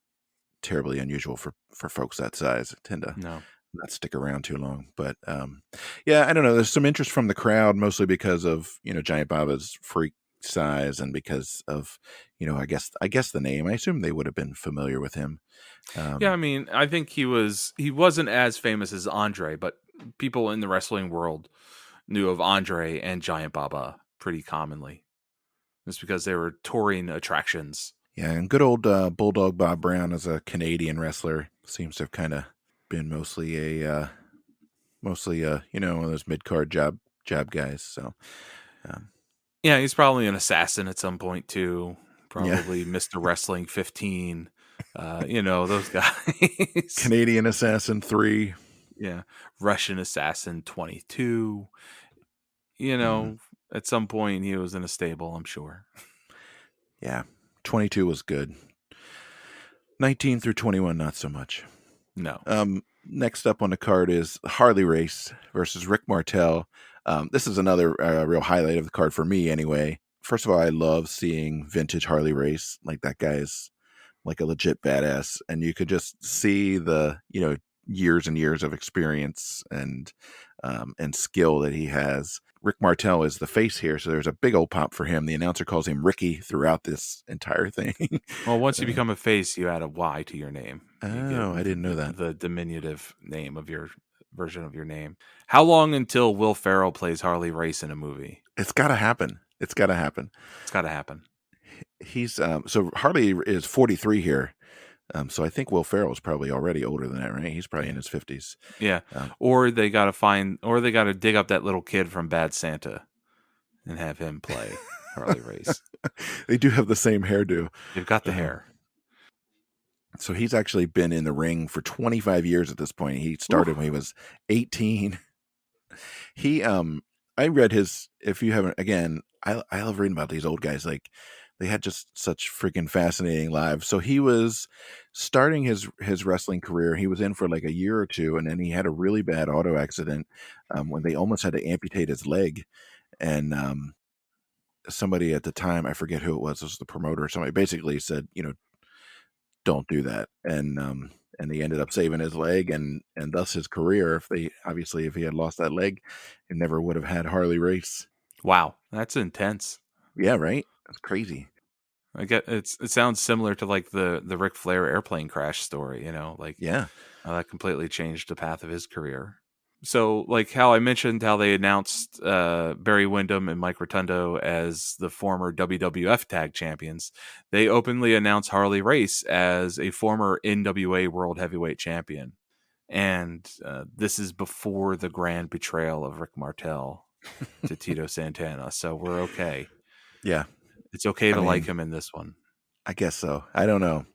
terribly unusual for folks that size. They tend to No. not stick around too long. But yeah, I don't know. There's some interest from the crowd, mostly because of Giant Baba's freak size and because of I guess the name. I assume they would have been familiar with him. Yeah, I Um, mean, I think he wasn't as famous as Andre, but people in the wrestling world knew of Andre and Giant Baba pretty commonly. Just because they were touring attractions. yeah, and good old Bulldog Bob Brown as a Canadian wrestler seems to have kind of been mostly one of those mid card job guys. So um, Yeah, he's probably an assassin at some point too. yeah, Probably Mr. Wrestling 15. Those guys. Canadian Assassin 3. Yeah. Russian Assassin 22. You Mm, know, at some point he was in a stable, I'm sure. yeah, 22 was good. 19 through 21, not so much. No. Next up on the card is Harley Race versus Rick Martell. This is another real highlight of the card for me, anyway. First of all, I love seeing vintage Harley Race. Like, that guy is like a legit badass, and you could just see the years and years of experience and skill that he has. Rick Martell is the face here, so there's a big old pop for him. The announcer calls him Ricky throughout this entire thing. Well, once you Uh, become a face, you add a Y to your name. You get oh, I didn't know that. the diminutive name of your version of your name. How long until Will Ferrell plays Harley Race in a movie? It's got to happen. It's got to happen. It's got to happen. He's so Harley is 43 here. So I think Will Ferrell is probably already older than that, right? He's probably in his 50s. Yeah. Um, Or they got to dig up that little kid from Bad Santa and have him play Harley Race. they do have the same hairdo. They've got the Uh, hair. so he's actually been in the ring for 25 years at this point. He started Ooh. when he was 18. He I read his if you haven't again, I love reading about these old guys. Like, they had just such freaking fascinating lives. So he was starting his wrestling career. He was in for like a year or two, and then he had a really bad auto accident when they almost had to amputate his leg. And somebody at the time, I forget who it was the promoter or somebody, basically said, don't do that. And he ended up saving his leg and thus his career. If he had lost that leg, he never would have had Harley Race. Wow, that's intense. Yeah, right. That's crazy. I get it sounds similar to like the Ric Flair airplane crash story, like Yeah. how that completely changed the path of his career. So, like how I mentioned how they announced Barry Windham and Mike Rotundo as the former WWF Tag Champions, they openly announced Harley Race as a former NWA World Heavyweight Champion. And this is before the grand betrayal of Rick Martel to Tito Santana. So we're okay. Yeah. It's okay I to like mean, him in this one. I guess so. I don't know.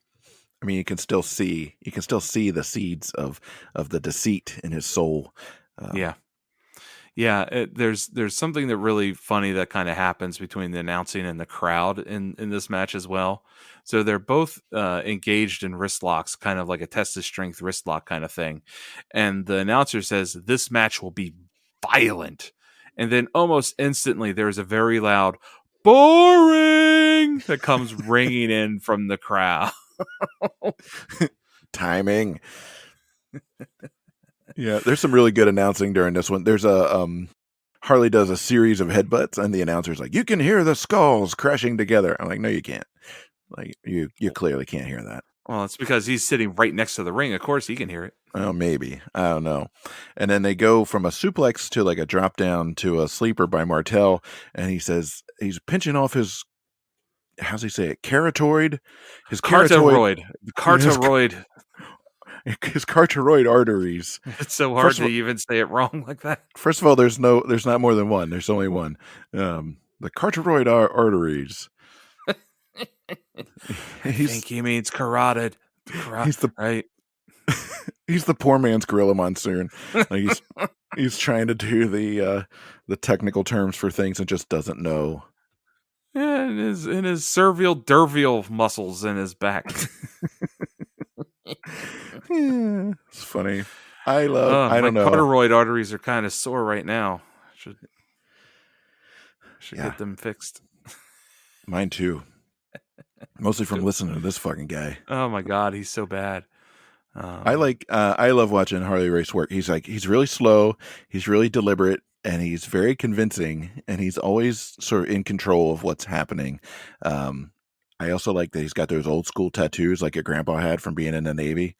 I mean, you can still see the seeds of the deceit in his soul. Um, Yeah. Yeah, there's something that really funny that kind of happens between the announcing and the crowd in this match as well. So they're both engaged in wrist locks, kind of like a test of strength wrist lock kind of thing. And the announcer says this match will be violent, and then almost instantly there's a very loud boring that comes ringing in from the crowd. Timing. Yeah, there's some really good announcing during this one. There's a Harley does a series of headbutts, and the announcer's like, "You can hear the skulls crashing together." I'm like, "No, you can't. Like, you clearly can't hear that." Well, it's because he's sitting right next to the ring. Of course, he can hear it. Oh, maybe. I don't know. And then they go from a suplex to like a drop down to a sleeper by Martell, and he says he's pinching off his, how's he say it? Carotid? His carotid. Cartoroid. His, Cartoroid. his carotid arteries. It's so hard to even say it wrong like that. First of all, there's not more than one. There's only one. The carotid arteries. I think he means carotid. He's the right. He's the poor man's Gorilla Monsoon. Like he's trying to do the technical terms for things and just doesn't know. Yeah, in his cervical dervial muscles in his back. Yeah, it's funny. I don't my know. carotid arteries are kind of sore right now. Should Yeah. get them fixed. Mine too. Mostly from listening to this fucking guy. Oh my god, he's so bad. I love watching Harley race work. He's really slow, he's really deliberate, and he's very convincing, and he's always sort of in control of what's happening. I also like that he's got those old school tattoos like your grandpa had from being in the Navy.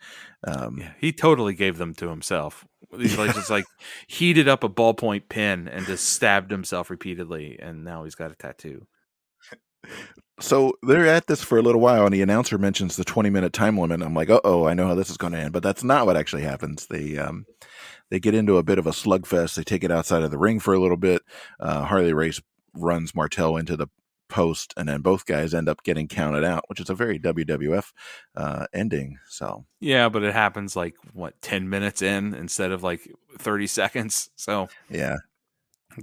Yeah, he totally gave them to himself. He's like just like heated up a ballpoint pen and just stabbed himself repeatedly, and now he's got a tattoo. So they're at this for a little while, and the announcer mentions the 20-minute time limit. I'm like, oh, I know how this is going to end, but that's not what actually happens. They get into a bit of a slugfest. They take it outside of the ring for a little bit. Harley Race runs Martell into the post, and then both guys end up getting counted out, which is a very WWF ending. So yeah, but it happens like 10 minutes in instead of like 30 seconds. So yeah,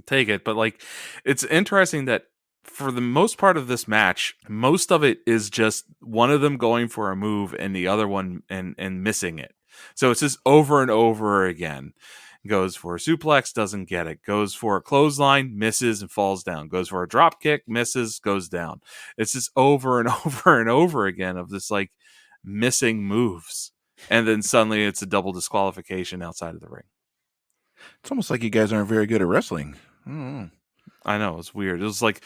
take it. But like, it's interesting that for the most part of this match, most of it is just one of them going for a move and the other one and missing it. So it's just over and over again. Goes for a suplex, doesn't get it. Goes for a clothesline, misses and falls down. Goes for a drop kick, misses, goes down. It's just over and over and over again of this like missing moves. And then suddenly it's a double disqualification outside of the ring. It's almost like you guys aren't very good at wrestling. I know, it's weird. It was like,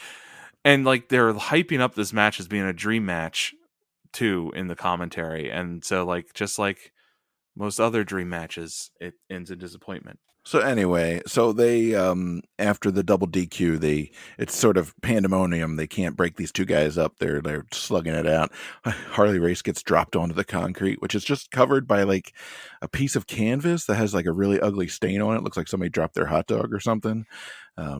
and like they're hyping up this match as being a dream match too in the commentary. And so like, just like most other dream matches, it ends in disappointment. So anyway, so they after the double DQ, it's sort of pandemonium. They can't break these two guys up. They're slugging it out. Harley Race gets dropped onto the concrete, which is just covered by like a piece of canvas that has like a really ugly stain on it. Looks like somebody dropped their hot dog or something.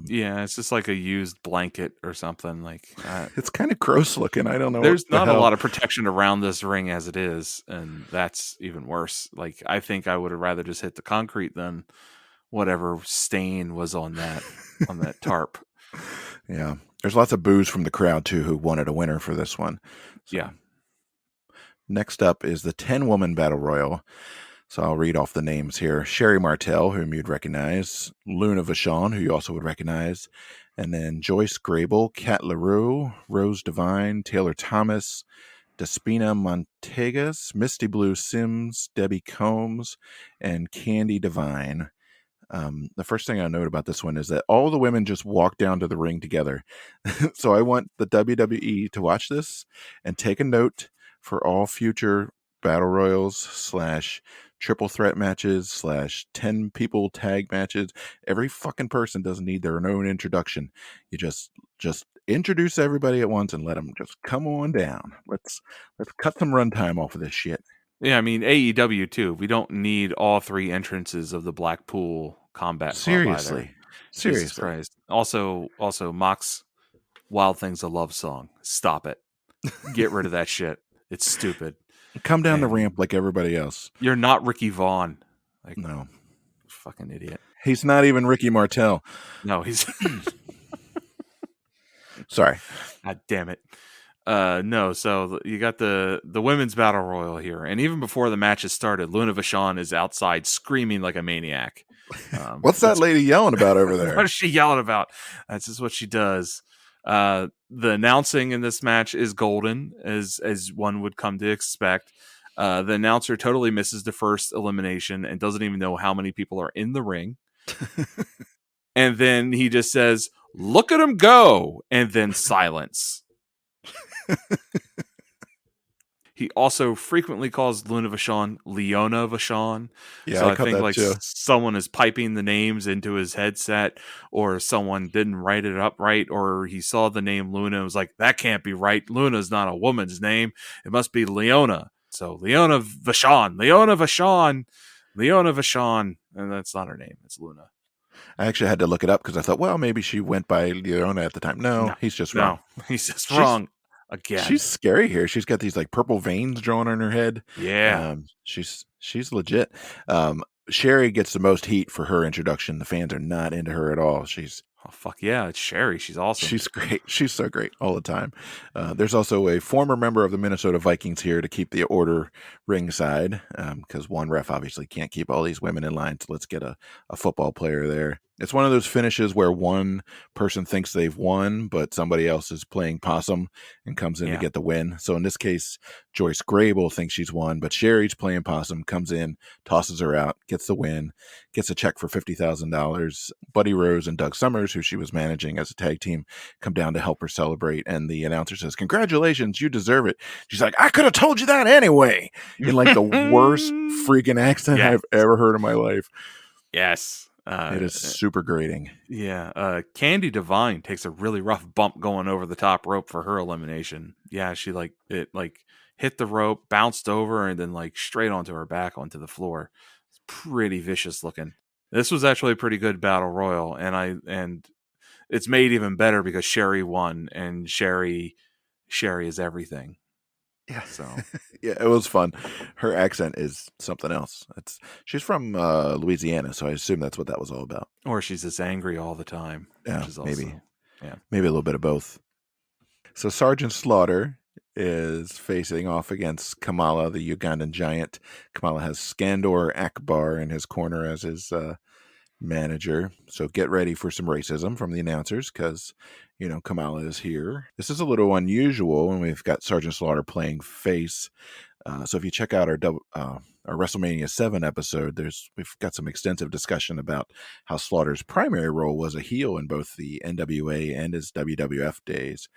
Yeah, it's just like a used blanket or something. Like it's kind of gross looking. I don't know. There's not a lot of protection around this ring as it is, and that's even worse. Like I think I would have rather just hit the concrete than whatever stain was on that tarp. Yeah, there's lots of boos from the crowd too, who wanted a winner for this one. So, yeah. Next up is the 10-woman battle royal. So I'll read off the names here. Sherry Martell, whom you'd recognize. Luna Vachon, who you also would recognize. And then Joyce Grable, Kat LaRue, Rose Devine, Taylor Thomas, Despina Montegas, Misty Blue Sims, Debbie Combs, and Candy Devine. The first thing I note about this one is that all the women just walk down to the ring together. So I want the WWE to watch this and take a note for all future battle royals / triple threat matches / 10 people tag matches. Every fucking person doesn't need their own introduction. You just introduce everybody at once and let them just come on down. Let's cut some runtime off of this shit. Yeah, I mean AEW too. We don't need all three entrances of the Blackpool Combat Seriously. Jesus Christ. Also, Mox Wild Thing's a love song. Stop it. Get rid of that shit. It's stupid. Come down the ramp like everybody else. You're not Ricky Vaughn. No. Fucking idiot. He's not even Ricky Martell. No, he's Sorry. God damn it. No, so you got the women's battle royal here, and even before the match has started, Luna Vachon is outside screaming like a maniac. What's that It's lady yelling about over what there? is she yelling about? That's just what she does. The announcing in this match is golden, as one would come to expect. The announcer totally misses the first elimination and doesn't even know how many people are in the ring. And then he just says, "Look at him go," and then silence. He also frequently calls Luna Vachon Leona Vachon. Yeah, So I I caught think that like too. someone is piping the names into his headset, or someone didn't write it up right, or he saw the name Luna and was like, that can't be right. Luna's not a woman's name. It must be Leona. So Leona Vachon, Leona Vachon, Leona Vachon. And that's not her name. It's Luna. I actually had to look it up because I thought, well, maybe she went by Leona at the time. No, No, he's just wrong. no, he's just She's wrong again. she's scary here. She's got these like purple veins drawn on her head. Yeah. She's legit. Sherry gets the most heat for her introduction. The fans are not into her at all. Oh, fuck yeah. It's Sherry. She's awesome. She's great. She's so great all the time. There's also a former member of the Minnesota Vikings here to keep the order ringside because one ref obviously can't keep all these women in line. So let's get a football player there. It's one of those finishes where one person thinks they've won, but somebody else is playing possum and comes in to get the win. So in this case, Joyce Grable thinks she's won, but Sherry's playing possum, comes in, tosses her out, gets the win, gets a check for $50,000. Buddy Rose and Doug Summers, who she was managing as a tag team, come down to help her celebrate. And the announcer says, "Congratulations, you deserve it." She's like, "I could have told you that anyway," in like the worst freaking accent Yes. I've ever heard in my life. Yes. It is super grating. Yeah. Candy Devine takes a really rough bump going over the top rope for her elimination. Yeah, she hit the rope, bounced over, and then like straight onto her back onto the floor. It's pretty vicious looking. This was actually a pretty good battle royal, and it's made even better because Sherry won, and Sherry is everything. Yeah. So Yeah, it was fun. Her accent is something else. She's from Louisiana, so I assume that's what that was all about. or she's just angry all the time, Yeah, which is maybe also yeah. maybe a little bit of both. So Sergeant Slaughter is facing off against Kamala, the Ugandan giant. Kamala has Skandor Akbar in his corner as his manager. So get ready for some racism from the announcers because, Kamala is here. This is a little unusual, and we've got Sergeant Slaughter playing face. So if you check out our WrestleMania 7 episode, we've got some extensive discussion about how Slaughter's primary role was a heel in both the NWA and his WWF days.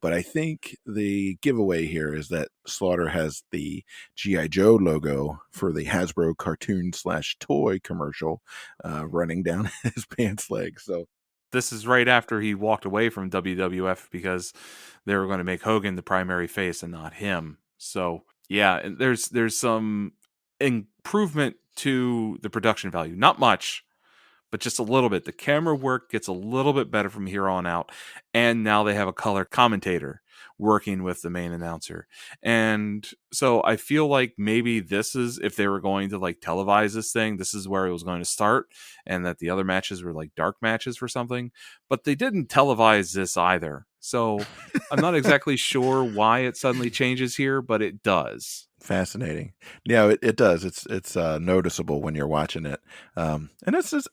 But I think the giveaway here is that Slaughter has the G.I. Joe logo for the Hasbro cartoon/toy commercial running down his pants leg. So this is right after he walked away from WWF because they were going to make Hogan the primary face and not him. So yeah, there's some improvement to the production value. Not much, but just a little bit. The camera work gets a little bit better from here on out. And now they have a color commentator working with the main announcer. And so I feel like maybe this is, if they were going to like televise this thing, this is where it was going to start, and that the other matches were like dark matches for something. But they didn't televise this either. So I'm not exactly sure why it suddenly changes here, but it does. fascinating. Yeah, it does. It's noticeable when you're watching it. And this is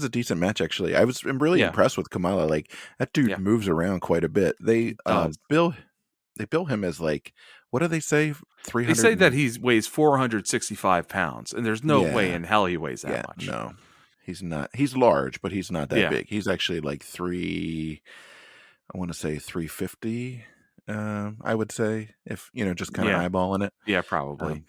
a decent match actually. I'm really Yeah. impressed with Kamala. Like that dude Yeah. moves around quite a bit. They Does. bill him as like, what do they say? They say 300 that he weighs 465 pounds, and there's no way Yeah. in hell he weighs that Yeah, much. no. He's not. He's large, but he's not that Yeah. big. He's actually like I want to say 350. I would say if, just kind of Yeah. eyeballing it. Yeah, probably.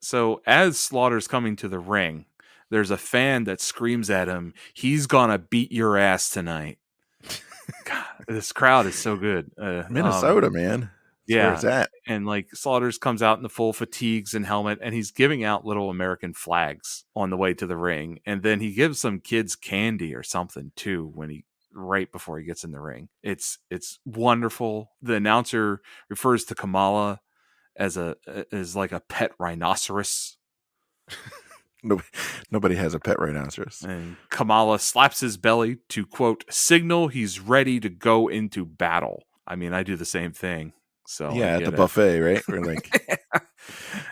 So as Slaughter's coming to the ring, there's a fan that screams at him, "He's gonna beat your ass tonight." God, this crowd is so good. Minnesota, man. That's where Yeah. it's at. And like Slaughters comes out in the full fatigues and helmet, and he's giving out little American flags on the way to the ring. And then he gives some kids candy or something too right before he gets in the ring. It's wonderful. The announcer refers to Kamala as like a pet rhinoceros. Nobody, nobody has a pet rhinoceros. And Kamala slaps his belly to, quote, signal he's ready to go into battle. I mean, I do the same thing, so I Yeah, at the get it. buffet, right? We're like,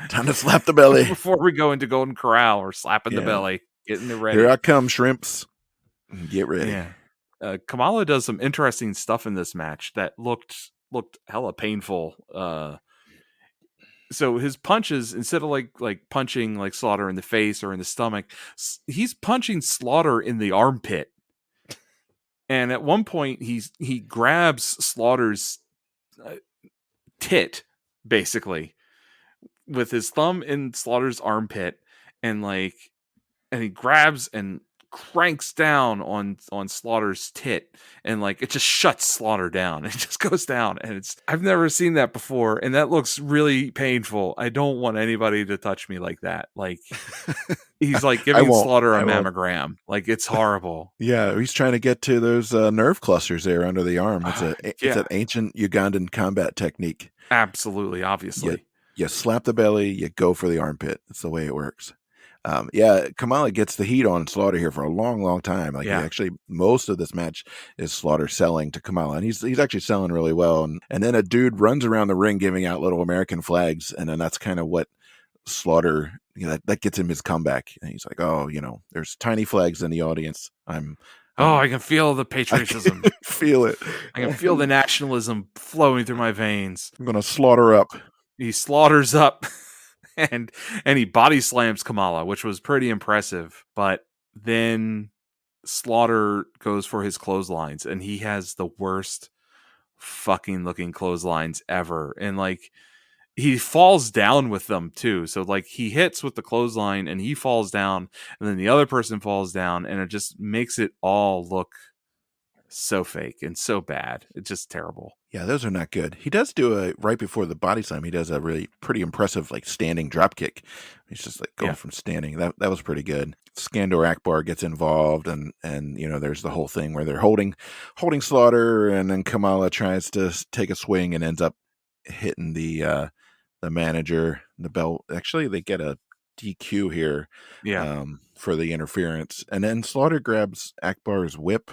time to slap the belly. Before we go into Golden Corral, we're slapping the Yeah, belly, getting it here ready. I come, shrimps. Get ready. Yeah. Kamala does some interesting stuff in this match that looked hella painful. So his punches, instead of like punching like Slaughter in the face or in the stomach, he's punching Slaughter in the armpit. And at one point, he grabs Slaughter's uh, tit, basically, with his thumb in Slaughter's armpit, and he grabs and cranks down on Slaughter's tit, and like it just shuts Slaughter down. It just goes down, and I've never seen that before, and that looks really painful. I don't want anybody to touch me like that. Like he's like I giving won't. Slaughter a I won't. mammogram. Like it's horrible. Yeah, he's trying to get to those nerve clusters there under the arm. It's Yeah, an ancient Ugandan combat technique. absolutely, You obviously. you slap the belly, you go for the armpit. That's the way it works. Yeah, Kamala gets the heat on Slaughter here for a long, long time. Like Yeah. actually, most of this match is Slaughter selling to Kamala, and he's actually selling really well. And then a dude runs around the ring giving out little American flags, and then that's kind of what Slaughter, that gets him his comeback. And he's like, oh, there's tiny flags in the audience. Oh, I'm I can feel the I patriotism. feel it. I can feel the nationalism flowing through my veins. I'm gonna slaughter up. He slaughters up and he body slams Kamala, which was pretty impressive. But then Slaughter goes for his clotheslines, and he has the worst fucking looking clotheslines ever. And like he falls down with them too. So like he hits with the clothesline and he falls down, and then the other person falls down, and it just makes it all look so fake and so bad. It's just terrible. Yeah, those are not good. He does do right before the body slam. He does a really pretty impressive like standing drop kick. He's just like going Yeah. from standing. That was pretty good. Skandor Akbar gets involved, and there's the whole thing where they're holding Slaughter, and then Kamala tries to take a swing and ends up hitting the manager, the belt. Actually, they get a DQ here Yeah. for the interference, and then Slaughter grabs Akbar's whip.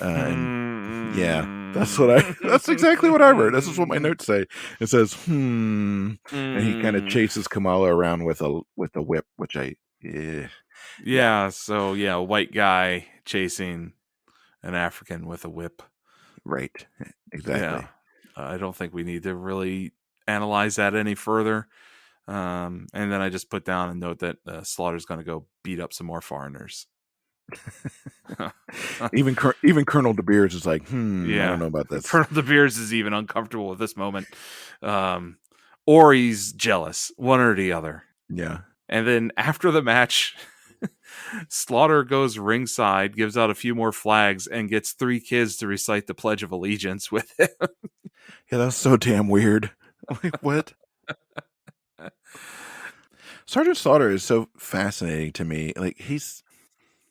And yeah, that's exactly what I wrote. This is what my notes say. It says, and he kind of chases Kamala around with a whip, which Yeah, so yeah, a white guy chasing an African with a whip. right, exactly. Yeah. I don't think we need to really analyze that any further. And then I just put down a note that Slaughter's going to go beat up some more foreigners. even Colonel De Beers is like, I Yeah. don't know about this. Colonel De Beers is even uncomfortable with this moment. Or he's jealous, one or the other. Yeah. And then after the match, Slaughter goes ringside, gives out a few more flags, and gets 3 kids to recite the Pledge of Allegiance with him. Yeah, that was so damn weird. Like, what? Sergeant Slaughter is so fascinating to me. Like,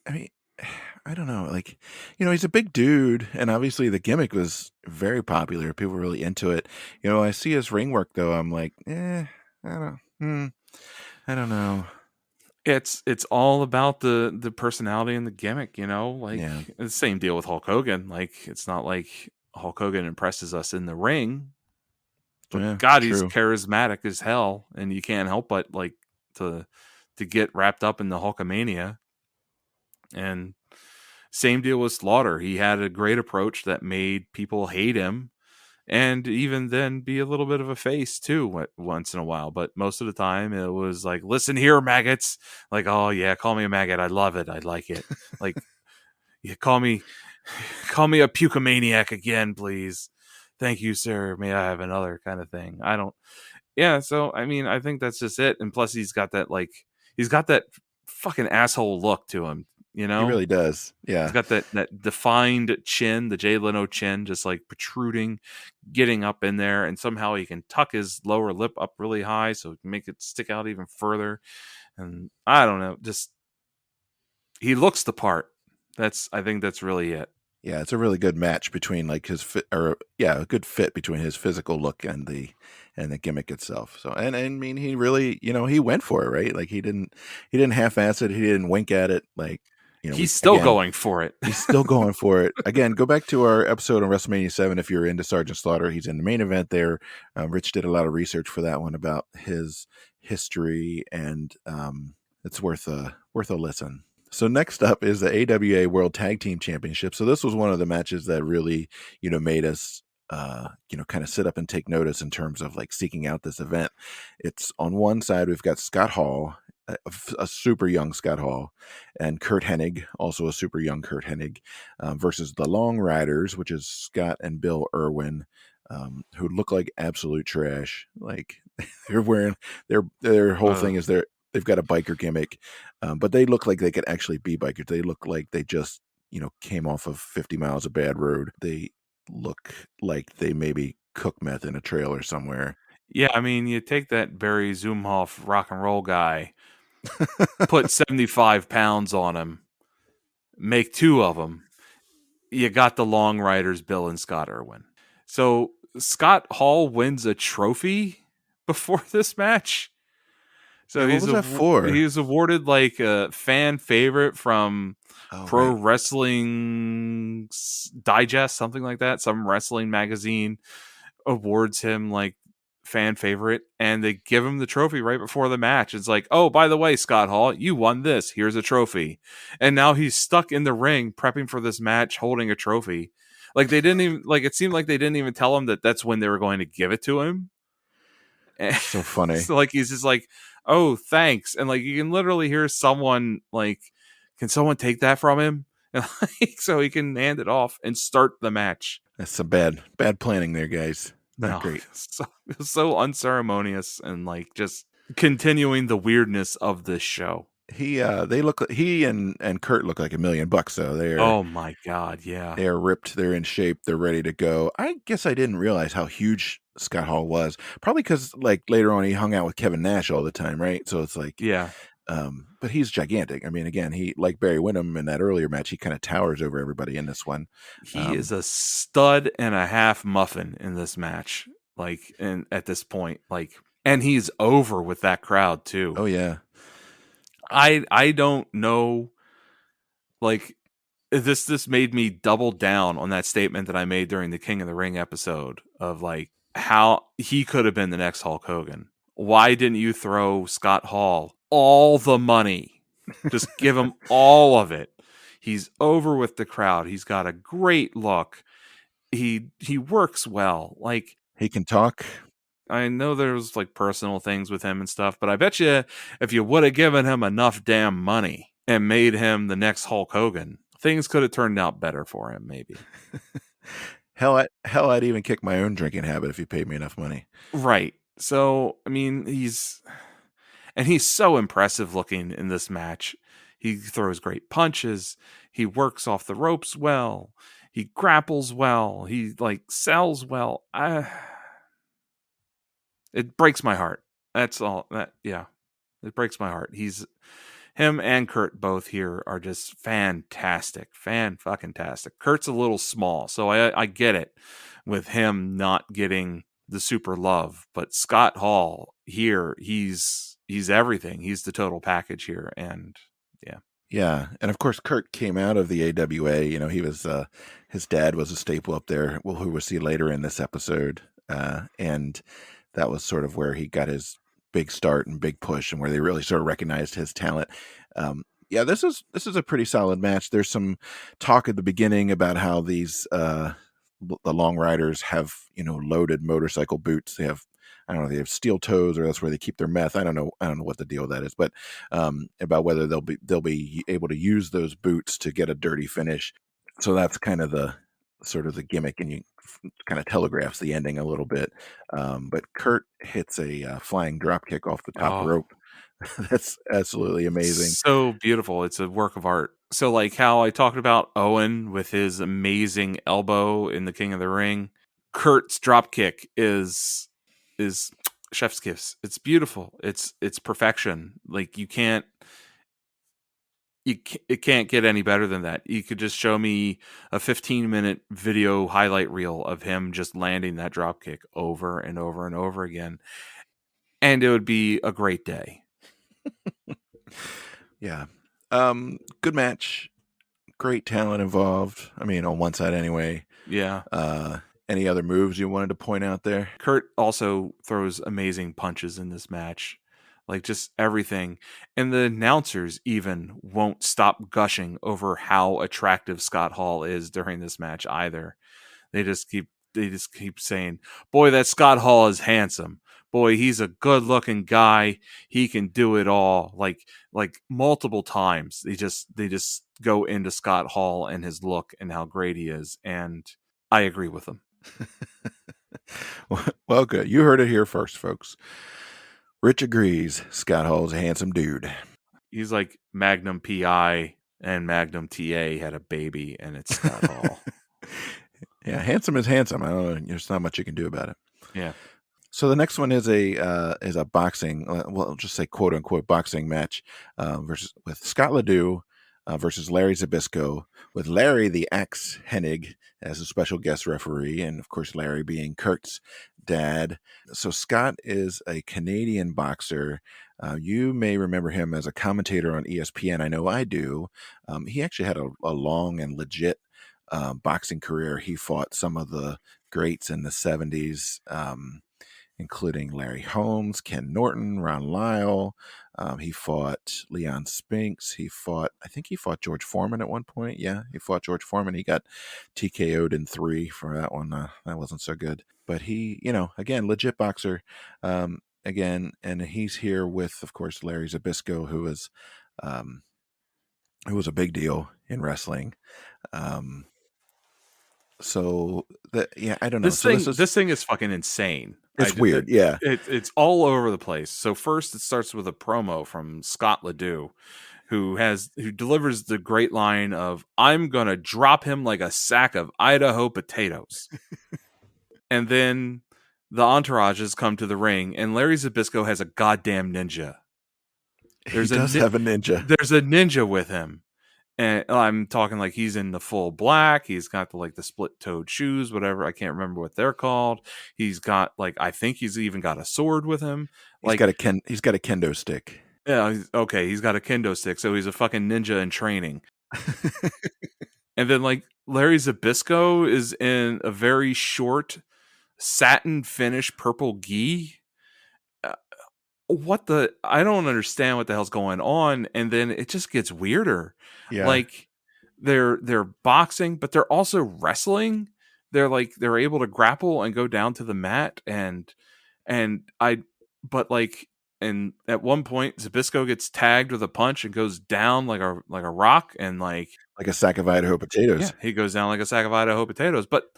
I don't know. Like, he's a big dude, and obviously the gimmick was very popular. People were really into it. I see his ring work, though. I'm like, I don't know. It's all about the personality and the gimmick, like Yeah. the same deal with Hulk Hogan. Like it's not like Hulk Hogan impresses us in the ring, but Yeah, God, he's true. charismatic as hell, and you can't help but like to get wrapped up in the Hulkamania. And same deal with Slaughter. He had a great approach that made people hate him, and even then be a little bit of a face too once in a while. But most of the time it was like, listen here, maggots. Like, oh yeah, call me a maggot. I love it. I like it. Like, yeah, call me a pukemaniac again, please. Thank you, sir. May I have another, kind of thing. I don't. Yeah. So I mean, I think that's just it. And plus, he's got that fucking asshole look to him. He really does. Yeah. He's got that defined chin, the Jay Leno chin, just like protruding, getting up in there, and somehow he can tuck his lower lip up really high so he can make it stick out even further. And I don't know, just he looks the part. I think that's really it. Yeah, it's a really good match between like his fit, or yeah, a good fit between his physical look and the gimmick itself. So and I mean he really, he went for it, right? Like he didn't half-ass it, he didn't wink at it. Like, we He's still again, going for it. he's still going for it. Again, go back to our episode on WrestleMania 7 if you're into Sergeant Slaughter. He's in the main event there. Rich did a lot of research for that one about his history, and it's worth a listen. So next up is the AWA World Tag Team Championship. So this was one of the matches that really, made us kind of sit up and take notice in terms of like seeking out this event. It's on one side, we've got Scott Hall, a super young Scott Hall, and Kurt Hennig, also a super young Kurt Hennig, versus the Long Riders, which is Scott and Bill Irwin, who look like absolute trash. Like they're wearing their whole thing is they've got a biker gimmick, but they look like they could actually be bikers. They look like they just came off of 50 miles of bad road. They look like they maybe cook meth in a trailer somewhere. Yeah, I mean, you take that Barry Zumhoff rock and roll guy, put 75 pounds on him, make two of them. You got the Long Riders, Bill and Scott Irwin. So Scott Hall wins a trophy before this match. Yeah, So what was that for? he's awarded like a fan favorite from Oh, Pro right. Wrestling Digest, something like that. Some wrestling magazine awards him like fan favorite, and they give him the trophy right before the match. It's like, oh, by the way, Scott Hall, you won this. Here's a trophy. And now he's stuck in the ring prepping for this match holding a trophy. Like they didn't even like it seemed like they didn't even tell him that that's when they were going to give it to him. And So funny. so like he's just like, oh, thanks. And like you can literally hear someone like, can someone take that from him? And like so he can hand it off and start the match. That's some bad planning there, guys. Not No, great. so unceremonious and like just continuing the weirdness of this show. He and Kurt look like $1,000,000 though. Oh my god, yeah. They're ripped, they're in shape, they're ready to go. I guess I didn't realize how huge Scott Hall was. Probably because like later on he hung out with Kevin Nash all the time, right? So it's like, Yeah. but he's gigantic. I mean, again, he like Barry Windham in that earlier match, he kind of towers over everybody in this one. He is a stud and a half muffin in this match. Like and at this point, like and he's over with that crowd too. Oh yeah, I don't know like this made me double down on that statement that I made during the King of the Ring episode of like how he could have been the next Hulk Hogan. Why didn't you throw Scott Hall all the money? Just give him all of it. He's over with the crowd. He's got a great look. He works well. Like he can talk. I know there's like personal things with him and stuff, but I bet you if you would have given him enough damn money and made him the next Hulk Hogan, things could have turned out better for him, maybe. Hell, I'd even kick my own drinking habit if you paid me enough money. Right. So, I mean, he's so impressive looking in this match. He throws great punches. He works off the ropes well. He grapples well. He like sells well. It breaks my heart. That's all. Yeah, it breaks my heart. Him and Kurt both here are just fantastic, fucking tastic. Kurt's a little small, so I get it with him not getting the super love, but Scott Hall here, he's everything. He's the total package here, and yeah. Yeah, and of course Kurt came out of the AWA. He was his dad was a staple up there. Well, who we'll see later in this episode, and that was sort of where he got his big start and big push, and where they really sort of recognized his talent. Yeah, this is a pretty solid match. There's some talk at the beginning about how these the Long Riders have loaded motorcycle boots. They have, I don't know, they have steel toes, or that's where they keep their meth. I don't know what the deal with that is, but about whether they'll be able to use those boots to get a dirty finish. So that's kind of the sort of the gimmick, and you kind of telegraphs the ending a little bit. But Kurt hits a flying drop kick off the top Oh, rope. That's absolutely amazing. so beautiful. It's a work of art. So like how I talked about Owen with his amazing elbow in the King of the Ring, Kurt's drop kick is chef's kiss. It's beautiful. It's perfection. Like you can't it can't get any better than that. You could just show me a 15-minute video highlight reel of him just landing that drop kick over and over and over again, and it would be a great day. Yeah. Good match. Great talent involved. I mean, on one side anyway. Yeah. Any other moves you wanted to point out there? Kurt also throws amazing punches in this match. Like just everything. And the announcers even won't stop gushing over how attractive Scott Hall is during this match either. They just keep saying, "Boy, that Scott Hall is handsome. Boy, he's a good-looking guy. He can do it all." Like multiple times. They just go into Scott Hall and his look and how great he is, and I agree with them. Well, good. You heard it here first, folks. Rich agrees. Scott Hall's a handsome dude. He's like Magnum PI and Magnum TA had a baby, and it's Scott Hall. Yeah, handsome is handsome. I don't know. There's not much you can do about it. Yeah. So the next one is a boxing, well, I'll just say quote unquote boxing match with Scott Ledoux versus Larry Zabisco, with Larry the Axe Hennig as a special guest referee, and of course Larry being Kurt's dad. So Scott is a Canadian boxer. You may remember him as a commentator on ESPN. I know I do. He actually had a long and legit boxing career. He fought some of the greats in the 70s. Including Larry Holmes, Ken Norton, Ron Lyle. He fought Leon Spinks. I think he fought George Foreman at one point. Yeah, he fought George Foreman. He got TKO'd in 3 for that one. That wasn't so good. But he, again, legit boxer. Again, and he's here with, of course, Larry Zabisco, who was a big deal in wrestling. So that, yeah, I don't know. This thing is fucking insane. It's weird, yeah. It's all over the place. So first, it starts with a promo from Scott Ledoux, who delivers the great line of "I'm gonna drop him like a sack of Idaho potatoes," and then the entourages come to the ring, and Larry Zabisco has a goddamn ninja. He does have a ninja. There's a ninja with him. And I'm talking like he's in the full black. He's got the split-toed shoes, whatever. I can't remember what they're called. He's got I think he's even got a sword with him. He's got a kendo stick. Yeah, okay. He's got a kendo stick, so he's a fucking ninja in training. And then Larry Zabisco is in a very short satin finish purple gi. I don't understand what the hell's going on, and then it just gets weirder. Yeah. They're boxing, but they're also wrestling. They're able to grapple and go down to the mat, and at one point Zabisco gets tagged with a punch and goes down like a rock, and like a sack of Idaho potatoes. Yeah, he goes down like a sack of Idaho potatoes, but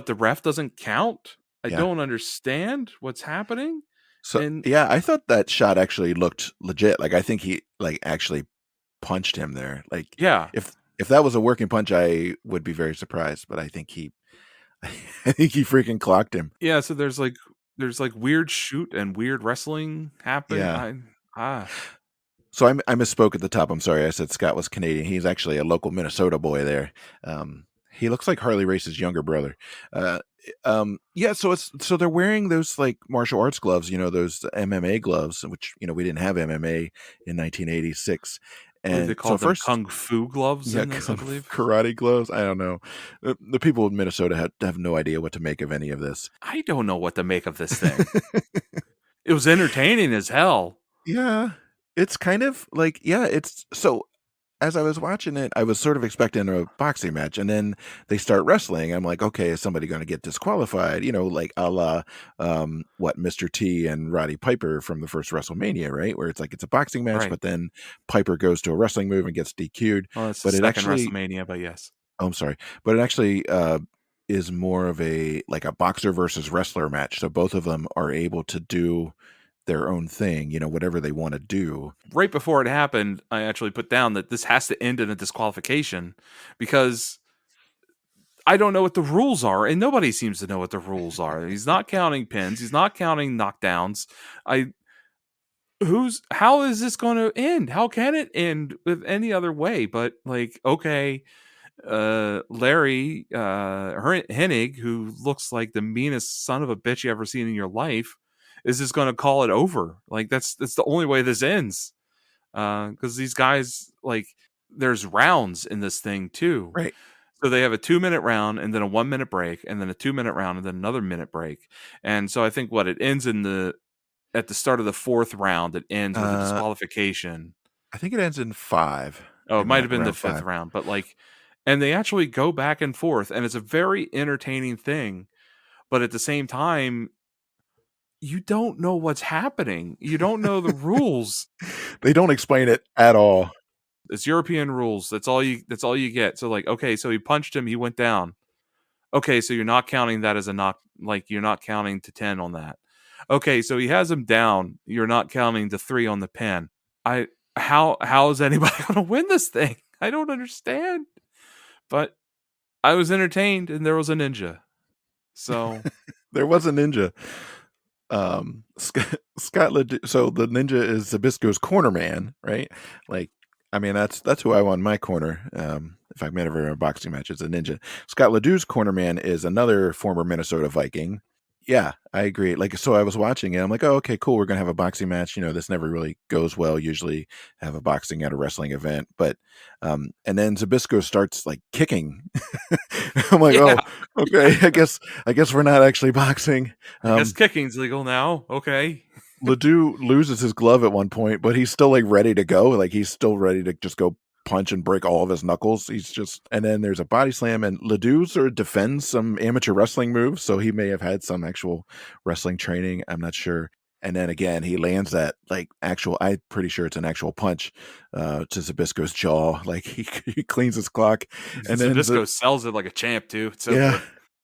the ref doesn't count. I don't understand what's happening. So yeah, I thought that shot actually looked legit. I think he actually punched him there. Yeah, if that was a working punch, I would be very surprised. But I think he freaking clocked him. Yeah, so there's weird shoot and weird wrestling happening. Yeah. So I misspoke at the top. I'm sorry. I said Scott was Canadian. He's actually a local Minnesota boy there. He looks like Harley Race's younger brother. Yeah, so they're wearing those martial arts gloves, those MMA gloves, which we didn't have MMA in 1986. And they call them kung fu gloves, yeah, in this, I believe. Karate gloves. I don't know. The people in Minnesota have no idea what to make of any of this. I don't know what to make of this thing. It was entertaining as hell. Yeah, it's kind of it's so. As I was watching it, I was sort of expecting a boxing match, and then they start wrestling. I'm like, okay, is somebody going to get disqualified? A la Mr. T and Roddy Piper from the first WrestleMania, right? Where it's it's a boxing match, right. But then Piper goes to a wrestling move and gets DQ'd. Well, it's the second WrestleMania, but yes. Oh, I'm sorry, but it actually is more of a boxer versus wrestler match. So both of them are able to do their own thing, whatever they want to do. Right before it happened, I actually put down that this has to end in a disqualification because I don't know what the rules are, and nobody seems to know what the rules are. He's not counting pins. He's not counting knockdowns. how is this going to end? How can it end with any other way? But like, okay, Larry Hennig, who looks like the meanest son of a bitch you ever seen in your life, is just going to call it over. Like that's the only way this ends. Because these guys, like, there's rounds in this thing too. Right. So they have a 2-minute round and then a 1-minute break and then a 2-minute round and then another minute break. And so I think what it ends at the start of the fourth round, it ends with a Uh, disqualification. I think it ends in 5 Oh, it in might that have been the round fifth 5. round, but like, and they actually go back and forth, and it's a very entertaining thing. But at the same time, you don't know what's happening. You don't know the rules. They don't explain it at all. It's European rules. That's all you. That's all you get. So like, okay, so he punched him. He went down. Okay, so you're not counting that as a knock. Like you're not counting to 10 on that. Okay, so he has him down. You're not counting to 3 on the pin. I how is anybody going to win this thing? I don't understand. But I was entertained, and there was a ninja. So There was a ninja. Scott Ledoux, so the ninja is Zabisco's corner man, right? Like, I mean, that's who I want in my corner. If I'm ever in a boxing match, it's a ninja. Scott Ledoux's corner man is another former Minnesota Viking. Yeah, I agree. Like, so I was watching it. I'm like, oh, okay, cool. We're gonna have a boxing match. You know, this never really goes well. Usually, have a boxing at a wrestling event, but and then Zabisco starts like kicking. I'm like, yeah, oh, okay. I guess we're not actually boxing. I guess Um, kicking's legal now. Okay. Ledoux loses his glove at one point, but he's still like ready to go. Like he's still ready to just go punch and break all of his knuckles. He's just, and then there's a body slam, and Ledoux sort of defends some amateur wrestling moves, so he may have had some actual wrestling training. I'm not sure. And then again, he lands that like actual. I'm pretty sure it's an actual punch to Zabisco's jaw. Like he cleans his clock, and then Zabisco sells it like a champ too. It's so yeah,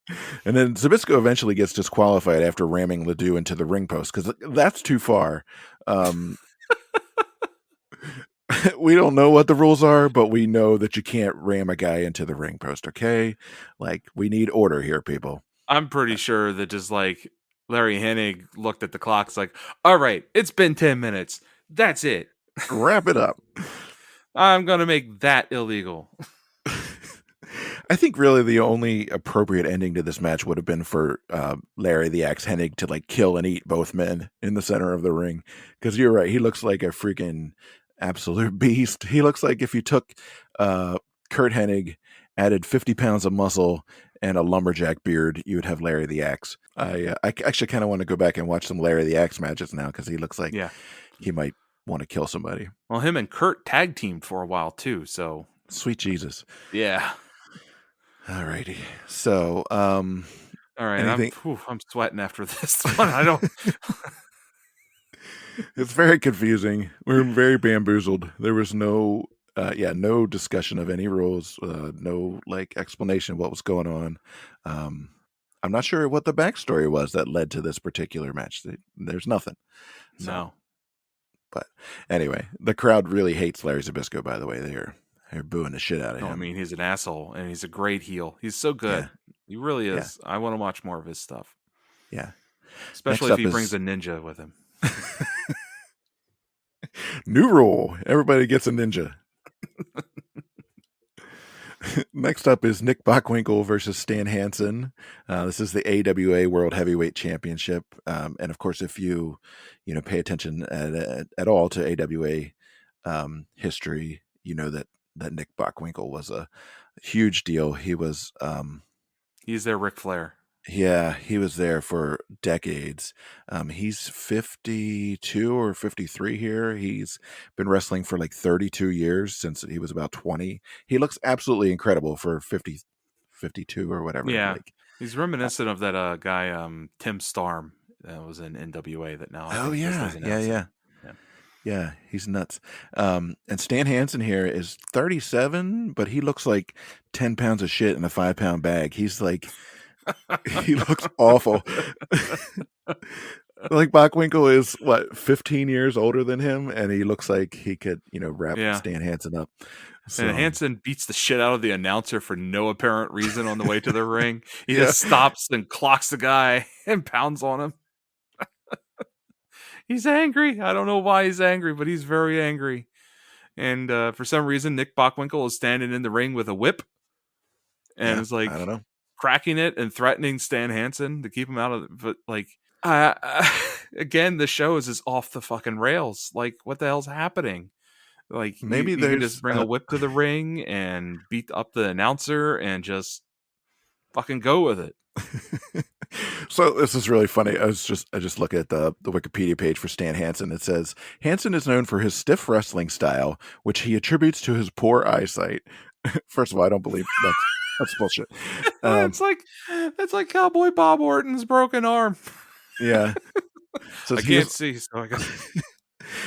good. and then Zabisco eventually gets disqualified after ramming Ledoux into the ring post because that's too far. Um, we don't know what the rules are, but we know that you can't ram a guy into the ring post, okay? Like, we need order here, people. I'm pretty sure that just like Larry Hennig looked at the clock, it's like, all right, it's been 10 minutes. That's it. Wrap it up. I'm gonna make that illegal. I think really the only appropriate ending to this match would have been for Larry the Axe Hennig to like kill and eat both men in the center of the ring. Because you're right, he looks like a freaking absolute beast. He looks like if you took Kurt Hennig, added 50 pounds of muscle, and a lumberjack beard, you would have Larry the Axe. I actually kind of want to go back and watch some Larry the Axe matches now because he looks like Yeah. he might want to kill somebody. Well, him and Kurt tag teamed for a while too. So Sweet Jesus. yeah. All righty. So, All right. anything? I'm sweating after this one. I don't. It's very confusing. We're very bamboozled. There was no, no discussion of any rules, no like explanation of what was going on. I'm not sure what the backstory was that led to this particular match. There's nothing. So, No. but anyway, the crowd really hates Larry Zabisco. By the way, they're booing the shit out of No, I him. mean, he's an asshole and he's a great heel. He's so good. Yeah, He really yeah, is. I want to watch more of his stuff, yeah. Next especially if up he brings is a ninja with him. new rule: everybody gets a ninja. Next up is Nick Bockwinkel versus Stan Hansen. This is the AWA World Heavyweight Championship, and of course, if you pay attention at all to AWA history, you know that Nick Bockwinkel was a huge deal. He was He's their Ric Flair. yeah, he was there for decades. He's 52 or 53 here. He's been wrestling for like 32 years since he was about 20. He looks absolutely incredible for 50, 52 or whatever. Yeah. Like, He's reminiscent of that guy, Tim Starm, that was in NWA that now I oh think just yeah, does yeah, announcing. yeah, Yeah. yeah. He's nuts. And Stan Hansen here is 37, but he looks like 10 pounds of shit in a 5-pound bag. He's like, he looks awful. Like Bockwinkel is what 15 years older than him, and he looks like he could, wrap Yeah. Stan Hansen up. And So Hansen beats the shit out of the announcer for no apparent reason on the way to the ring. He yeah, just stops and clocks the guy and pounds on him. He's angry. I don't know why he's angry, but he's very angry. And for some reason, Nick Bockwinkel is standing in the ring with a whip and Yeah, is I don't like know. cracking it and threatening Stan Hansen to keep him out of. But like, again, the show is just off the fucking rails. Like, what the hell's happening? Like, Maybe you can just there's bring a whip to the ring and beat up the announcer and just fucking go with it. So this is really funny. I just look at the Wikipedia page for Stan Hansen. It says Hansen is known for his stiff wrestling style, which he attributes to his poor eyesight. First of all, I don't believe that's bullshit. Um, It's like that's like Cowboy Bob Orton's broken arm. yeah, I says can't see, so I got.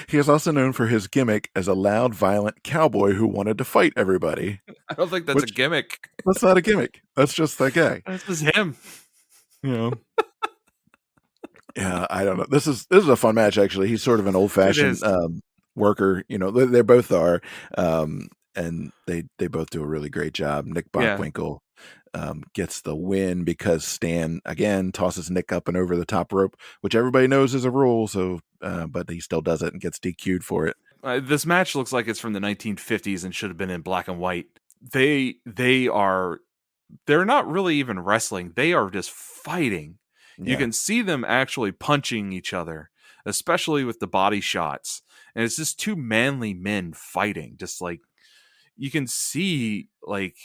he is also known for his gimmick as a loud, violent cowboy who wanted to fight everybody. I don't think that's a Which gimmick. that's not a gimmick. That's just that guy. That's just him. You know. Yeah, I don't know. This is a fun match actually. He's sort of an old It fashioned is. worker. You know, they both are, and they both do a really great job. Nick Yeah. Bockwinkel gets the win because Stan again tosses Nick up and over the top rope, which everybody knows is a rule. So, but he still does it and gets DQ'd for it. This match looks like it's from the 1950s and should have been in black and white. They're not really even wrestling. They are just fighting. You Yeah, can see them actually punching each other, especially with the body shots. And it's just two manly men fighting. Just like you can see like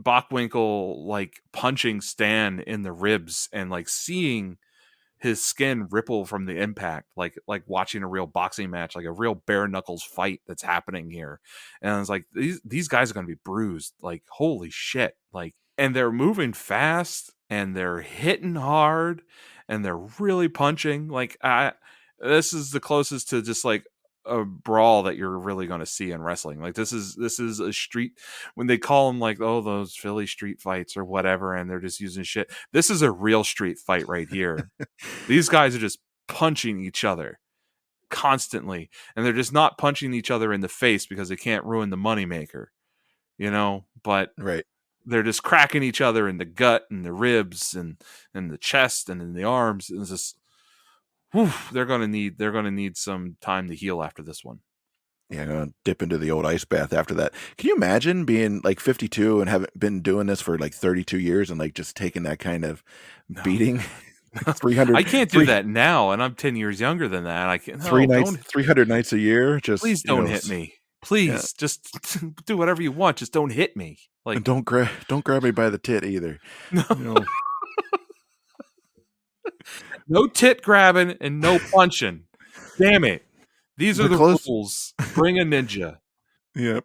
Bockwinkel like punching Stan in the ribs and like seeing his skin ripple from the impact, like watching a real boxing match, like a real bare knuckles fight that's happening here. And I was like, these guys are gonna be bruised. Like, holy shit. Like, and they're moving fast and they're hitting hard and they're really punching. Like, this is the closest to just like a brawl that you're really going to see in wrestling. Like this is a street when they call them like, oh, those Philly street fights or whatever, and they're just using shit. This is a real street fight right here. These guys are just punching each other constantly, and they're just not punching each other in the face because they can't ruin the moneymaker, you know. But right. they're just cracking each other in the gut and the ribs and the chest and in the arms. And it's just, whew, they're gonna need some time to heal after this one. Yeah, I'm gonna dip into the old ice bath after that. Can you imagine being like 52 and having been doing this for like 32 years and like just taking that kind of No. beating? 300 I can't do that now, and I'm 10 years younger than that. I can't. three No, nights, don't. 300 nights a year. Just Please don't hit me. Please, just do whatever you want. Just don't hit me. and Like, don't grab me by the tit either. no, You know, no tit grabbing and no punching. Damn it. These are the the close, rules. Bring a ninja. yeah.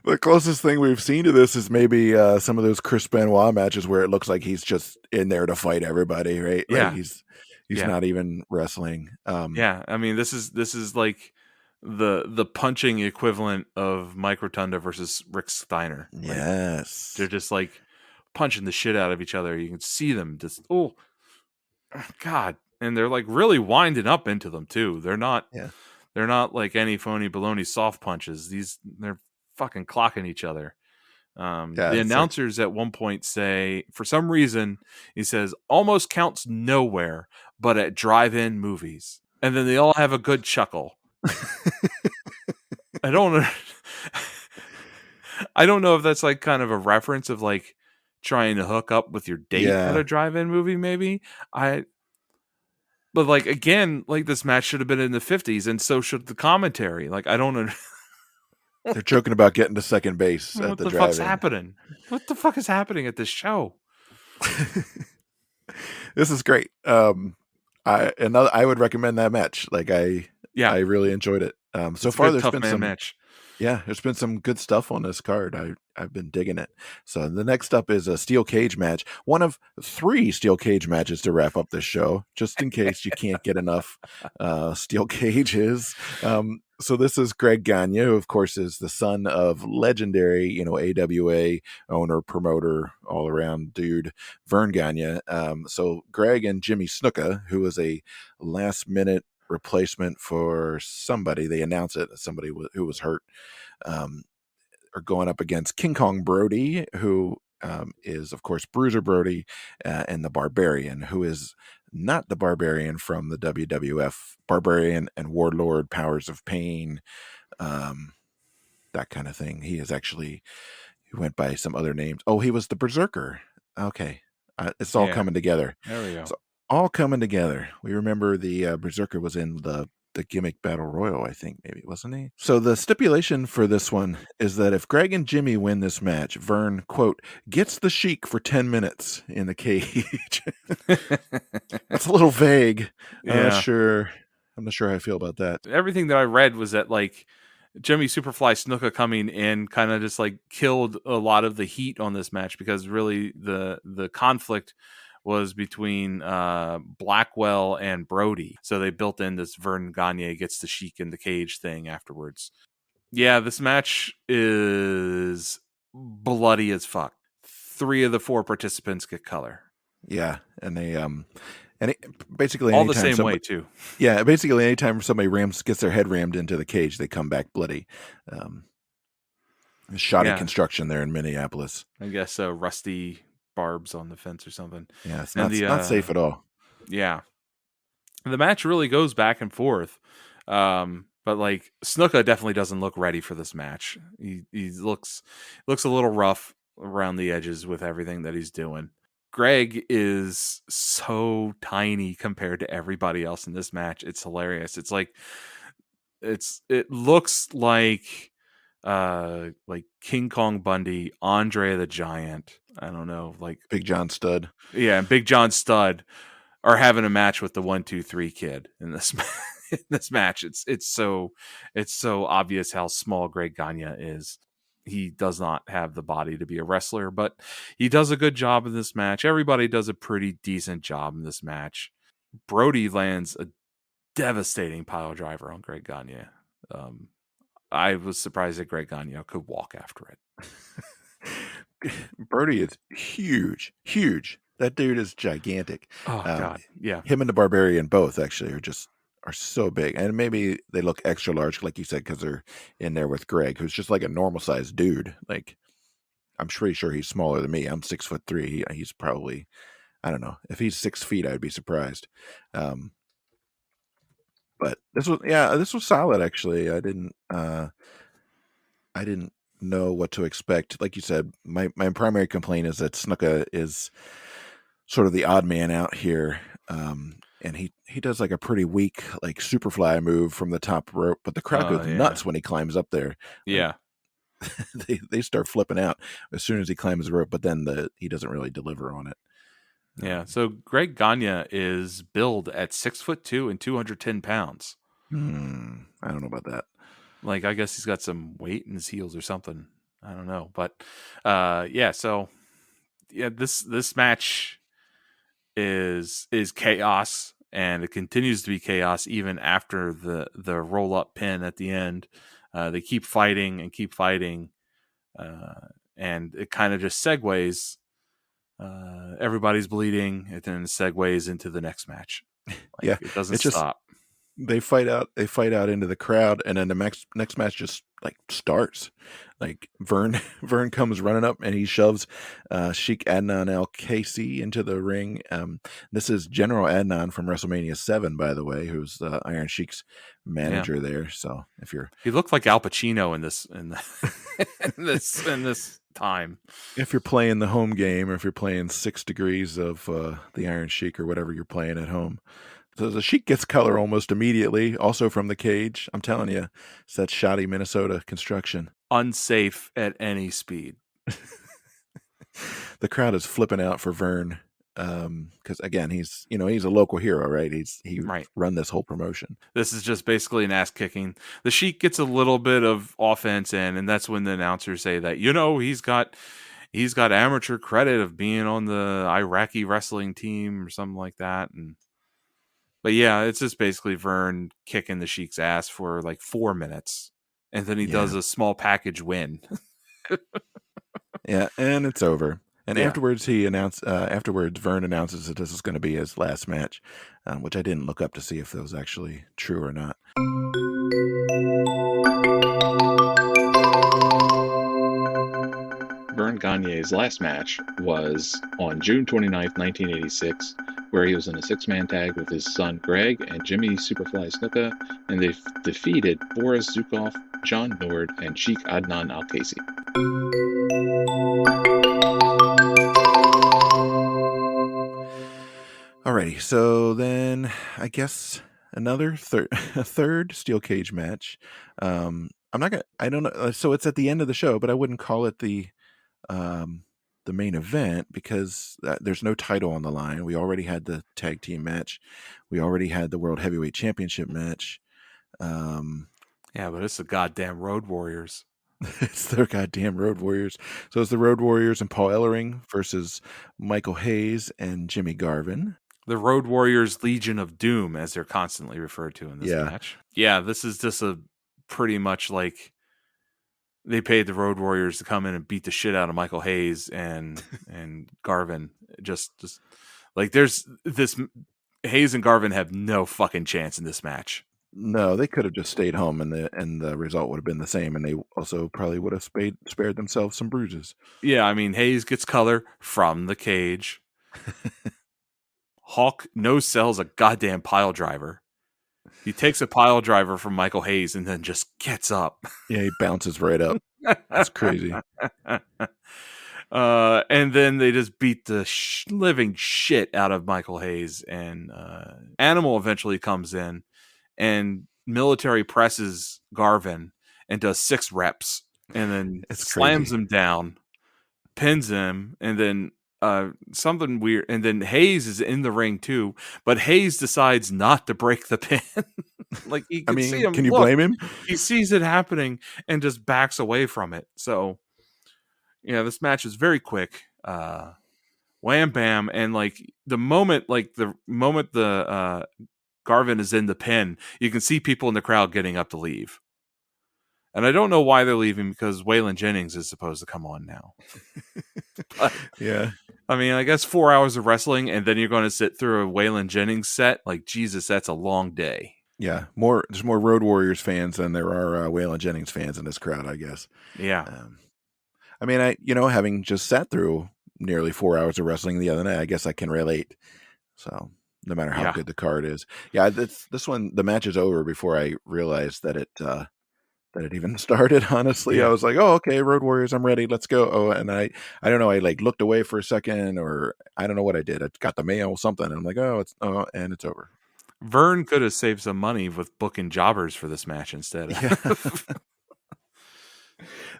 The closest thing we've seen to this is maybe some of those Chris Benoit matches where it looks like he's just in there to fight everybody, right? Like Yeah, he's yeah, not even wrestling. yeah. I mean, this is like the punching equivalent of Mike Rotunda versus Rick Steiner. Like they're Yes. just like punching the shit out of each other. You can see them just God, and they're like really winding up into them too. Yeah. They're not like any phony baloney soft punches. They're fucking clocking each other. Yeah. The It's like announcers at one point say, for some reason, he says almost counts nowhere, but at drive-in movies, and then they all have a good chuckle. I don't know. I don't know if that's like kind of a reference of like trying to hook up with your date at yeah. a drive-in movie, maybe. But like again, like this match should have been in the 50s, and so should the commentary. Like I don't know They're joking about getting to second base at what the the fuck's drive-in. happening. What the fuck is happening at this show? This is great. I would recommend that match. Like Yeah, I really enjoyed it. So it's a far good there's tough been man some match. Yeah, there's been some good stuff on this card. I've been digging it. So the next up is a steel cage match. One of 3 steel cage matches to wrap up this show, just in case you can't get enough steel cages. So this is Greg Gagne, who of course is the son of legendary, AWA owner, promoter, all around dude, Vern Gagne. So Greg and Jimmy Snuka, who was a last minute replacement for somebody, they announce it, somebody who was hurt, are going up against King Kong Brody, who is, of course, Bruiser Brody and the Barbarian, who is not the Barbarian from the WWF. Barbarian and Warlord, Powers of Pain, that kind of thing. He went by some other names. Oh, he was the Berserker. Okay. It's all Yeah. coming together. There we go. It's all coming together. We remember the Berserker was in the gimmick battle royal, I think, maybe, wasn't he? So the stipulation for this one is that if Greg and Jimmy win this match, Vern, quote, gets the Sheik for 10 minutes in the cage. That's a little vague. I'm not sure how I feel about that. Everything that I read was that, like, Jimmy Superfly Snuka coming in kind of just like killed a lot of the heat on this match, because really the conflict was between Blackwell and Brody. So they built in this Vern Gagne gets the Sheik in the cage thing afterwards. Yeah, this match is bloody as fuck. 3 of the 4 participants get color. Yeah, and they basically all the same way too. Yeah, basically anytime somebody gets their head rammed into the cage, they come back bloody. Shoddy construction there in Minneapolis. I guess rusty barbs on the fence or something. Yeah, it's not safe at all. Yeah, the match really goes back and forth, but like Snuka definitely doesn't look ready for this match. He looks a little rough around the edges with everything that he's doing. Greg is so tiny compared to everybody else in this match. It's hilarious. It's like it looks like King Kong Bundy, Andre the Giant. I don't know, like Big John Studd. Yeah, and Big John Studd are having a match with the 1-2-3 kid in this in this match. It's so obvious how small Greg Gagne is. He does not have the body to be a wrestler, but he does a good job in this match. Everybody does a pretty decent job in this match. Brody lands a devastating pile driver on Greg Gagne. I was surprised that Greg Gagne could walk after it. Brody is huge. That dude is gigantic. Oh, God. Yeah. Him and the Barbarian both actually are so big, and maybe they look extra large, like you said, because they're in there with Greg, who's just like a normal sized dude. Like, I'm pretty sure he's smaller than me. I'm 6'3". He's probably, I don't know, if he's 6 feet, I'd be surprised. But this was solid actually. I didn't know what to expect. Like you said, my primary complaint is that Snuka is sort of the odd man out here. And he does like a pretty weak like Superfly move from the top rope, but the crowd goes nuts when he climbs up there. Yeah. They start flipping out as soon as he climbs the rope, but then he doesn't really deliver on it. Yeah. So Greg Gagne is billed at 6'2" and 210 pounds. I don't know about that. Like, I guess he's got some weight in his heels or something. I don't know. But so this match is chaos, and it continues to be chaos even after the roll up pin at the end. They keep fighting and keep fighting, and it kind of just segues. Everybody's bleeding, and then it segues into the next match. Like, it doesn't stop. They fight out into the crowd, and then the next match just like starts. Like Vern comes running up, and he shoves Sheik Adnan El-Kaisi into the ring. This is General Adnan from WrestleMania 7, by the way, who's Iron Sheik's manager there. So he looked like Al Pacino in this time. If you're playing the home game, or if you're playing 6 Degrees of the Iron Sheik, or whatever you're playing at home. So the Sheik gets color almost immediately, also from the cage. I'm telling you, it's that shoddy Minnesota construction. Unsafe at any speed. The crowd is flipping out for Vern because, again, he's a local hero, right? He run this whole promotion. This is just basically an ass kicking. The Sheik gets a little bit of offense in, and that's when the announcers say that he's got amateur credit of being on the Iraqi wrestling team or something like that, But yeah, it's just basically Vern kicking the Sheik's ass for like 4 minutes, and then he does a small package win. Yeah, and it's over. And afterwards, Vern announces that this is going to be his last match, which I didn't look up to see if that was actually true or not. Vern Vern Gagne's last match was on June 29th, 1986, where he was in a six-man tag with his son Greg and Jimmy Superfly Snuka, and they defeated Boris Zukov, John Nord, and Sheikh Adnan Al-Kaisi. Alrighty, so then I guess another a third steel cage match. I'm not gonna. I don't know. So it's at the end of the show, but I wouldn't call it the main event because there's no title on the line. We already had the tag team match. We already had the World Heavyweight Championship match. Yeah, but it's the goddamn Road Warriors. It's the goddamn Road Warriors. So it's the Road Warriors and Paul Ellering versus Michael Hayes and Jimmy Garvin. The Road Warriors Legion of Doom, as they're constantly referred to in this match. Yeah, this is just a pretty much like they paid the Road Warriors to come in and beat the shit out of Michael Hayes and Garvin. Just like there's this Hayes and Garvin have no fucking chance in this match. No, they could have just stayed home and the result would have been the same, and they also probably would have spared themselves some bruises. Yeah, I mean, Hayes gets color from the cage. Hawk no-sells a goddamn pile driver. He takes a pile driver from Michael Hayes and then just gets up. Yeah, he bounces right up. That's crazy. And then they just beat the living shit out of Michael Hayes. And Animal eventually comes in and military presses Garvin and does 6 reps. And then slams him down, pins him, and then something weird, and then Hayes is in the ring too, but Hayes decides not to break the pin. Like you can see him. Can you blame him? He sees it happening and just backs away from it. So yeah, this match is very quick. Wham bam, and like the moment the Garvin is in the pin, you can see people in the crowd getting up to leave. And I don't know why they're leaving because Waylon Jennings is supposed to come on now. But, yeah. I mean, I guess 4 hours of wrestling and then you're going to sit through a Waylon Jennings set. Like, Jesus, that's a long day. Yeah. There's more Road Warriors fans than there are Waylon Jennings fans in this crowd, I guess. Yeah. I mean, having just sat through nearly 4 hours of wrestling the other night, I guess I can relate. So no matter how good the card is. Yeah. This one, the match is over before I realized that it even started, honestly. I was like, oh, okay, Road Warriors, I'm ready, let's go. Oh, and I don't know, I like looked away for a second, or I don't know what I did. I got the mail or something, and I'm like, and it's over. Vern could have saved some money with booking jobbers for this match instead. Yeah.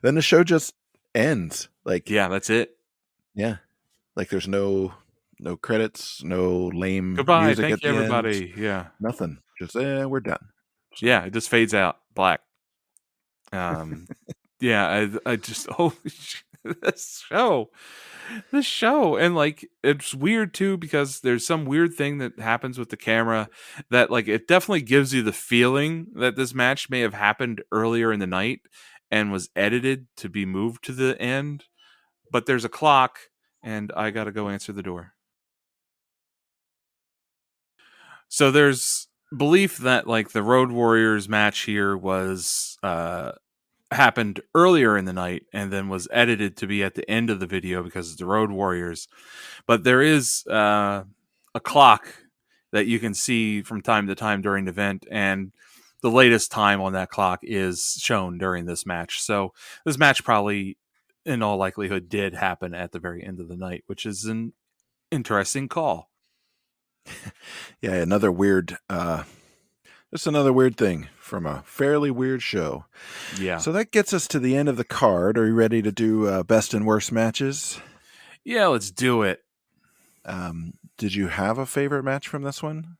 Then the show just ends. Like, yeah, that's it. Yeah. Like there's no credits, no lame goodbye, music thank at the you, everybody. end. Yeah. Nothing. Just we're done. So. Yeah, it just fades out black. Yeah, I just this show, and like it's weird too because there's some weird thing that happens with the camera that like it definitely gives you the feeling that this match may have happened earlier in the night and was edited to be moved to the end, but there's a clock and I gotta go answer the door. So there's belief that like the Road Warriors match here was happened earlier in the night and then was edited to be at the end of the video because it's the Road Warriors. But there is a clock that you can see from time to time during the event, and the latest time on that clock is shown during this match. So this match probably in all likelihood did happen at the very end of the night, which is an interesting call. Yeah, another weird just another weird thing from a fairly weird show. Yeah. So that gets us to the end of the card. Are you ready to do best and worst matches? Yeah, let's do it. Did you have a favorite match from this one?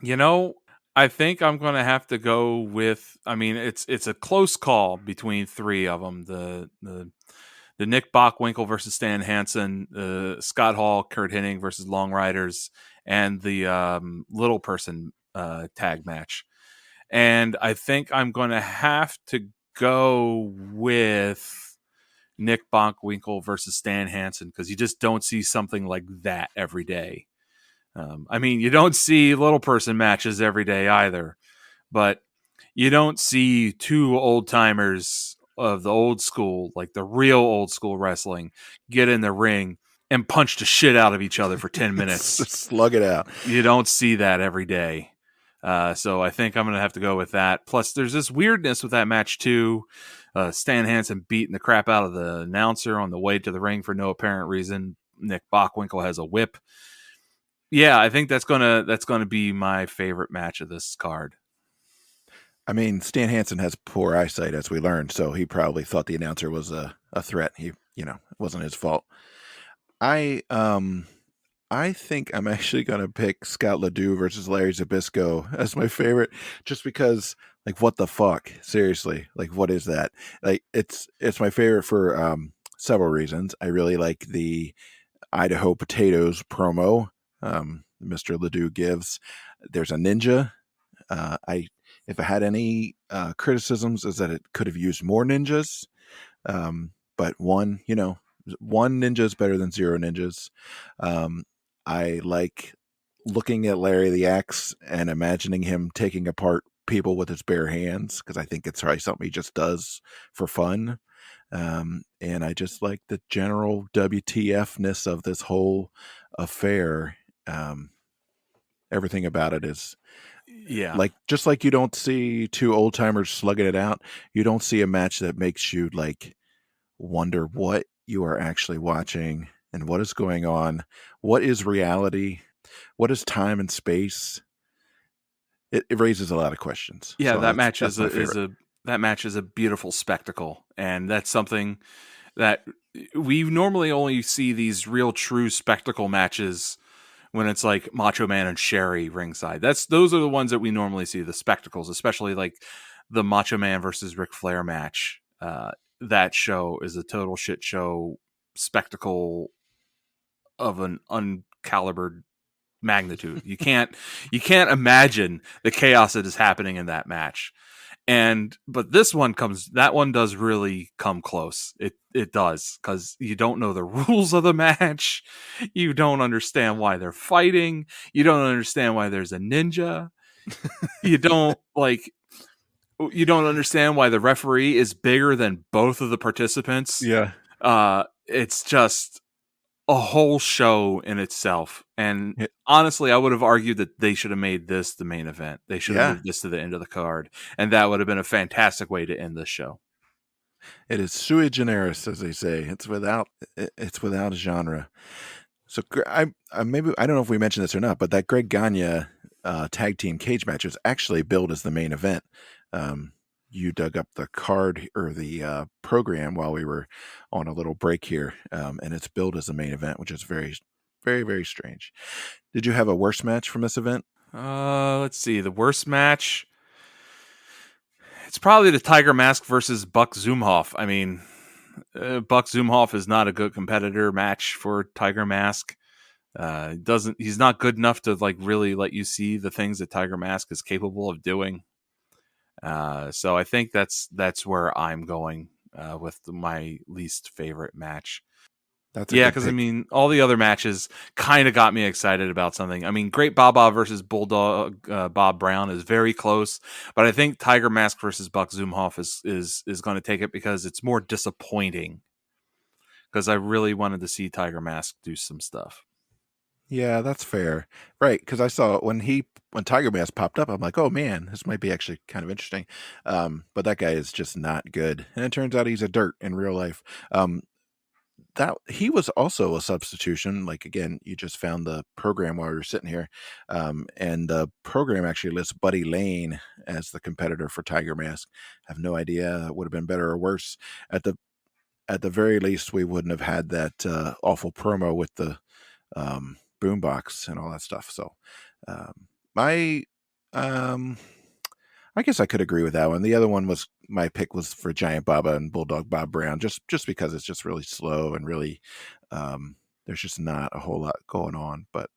You know, I think I'm going to have to go with. I mean, it's a close call between 3 of them. The Nick Bockwinkel versus Stan Hansen, Scott Hall, Kurt Hennig versus Long Riders, and the Little Person tag match. And I think I'm going to have to go with Nick Bockwinkel versus Stan Hansen because you just don't see something like that every day. I mean, you don't see Little Person matches every day either, but you don't see 2 old timers the old school, like the real old school wrestling, get in the ring and punch the shit out of each other for 10 minutes. Slug it out. You don't see that every day. So I think I'm going to have to go with that. Plus, there's this weirdness with that match, too. Stan Hansen beating the crap out of the announcer on the way to the ring for no apparent reason. Nick Bockwinkel has a whip. Yeah, I think that's gonna be my favorite match of this card. I mean, Stan Hansen has poor eyesight, as we learned, so he probably thought the announcer was a threat. He, it wasn't his fault. I think I'm actually gonna pick Scott Ledoux versus Larry Zabisco as my favorite, just because, like, what the fuck? Seriously, like, what is that? Like, it's my favorite for several reasons. I really like the Idaho potatoes promo Mr. Ledoux gives. There's a ninja. If I had any criticisms, is that it could have used more ninjas. But one ninja is better than zero ninjas. I like looking at Larry the Axe and imagining him taking apart people with his bare hands, because I think it's probably something he just does for fun. And I just like the general WTF-ness of this whole affair. Everything about it is, like, just like you don't see two old timers slugging it out, you don't see a match that makes you like wonder what you are actually watching and what is going on. What is reality? What is time and space? It raises a lot of questions. Yeah, so that match is a beautiful spectacle, and that's something that we normally only see these real true spectacle matches when it's like Macho Man and Sherry ringside. Those are the ones that we normally see, the spectacles, especially like the Macho Man versus Ric Flair match. That show is a total shit show spectacle of an uncalibered magnitude. You can't imagine the chaos that is happening in that match. But that one does really come close. It does, because you don't know the rules of the match. You don't understand why they're fighting. You don't understand why there's a ninja. You don't understand why the referee is bigger than both of the participants. Yeah. It's just a whole show in itself. And honestly, I would have argued that they should have made this the main event. They should have moved this to the end of the card, and that would have been a fantastic way to end this show. It is sui generis, as they say. It's without genre. So I don't know if we mentioned this or not, but that Greg Gagne tag team cage match was actually billed as the main event. You dug up the card or the program while we were on a little break here, and it's billed as the main event, which is very, very, very strange. Did you have a worst match from this event? Let's see. The worst match, it's probably the Tiger Mask versus Buck Zumhoff. I mean, Buck Zumhoff is not a good competitor match for Tiger Mask. He's not good enough to like really let you see the things that Tiger Mask is capable of doing. So I think that's where I'm going with my least favorite match. Because I mean, all the other matches kind of got me excited about something. I mean, Great Baba versus Bulldog Bob Brown is very close, but I think Tiger Mask versus Buck Zumhoff is going to take it because it's more disappointing. Because I really wanted to see Tiger Mask do some stuff. Yeah, that's fair. Right, because I saw when Tiger Mask popped up, I'm like, oh man, this might be actually kind of interesting. But that guy is just not good. And it turns out he's a dirt in real life. That he was also a substitution. Like, again, you just found the program while we were sitting here. And the program actually lists Buddy Lane as the competitor for Tiger Mask. I have no idea. It would have been better or worse. At the very least, we wouldn't have had that awful promo with the boombox and all that stuff. So I guess I could agree with that one. The other one was my pick was for Giant Baba and Bulldog Bob Brown, just because it's just really slow and really there's just not a whole lot going on. But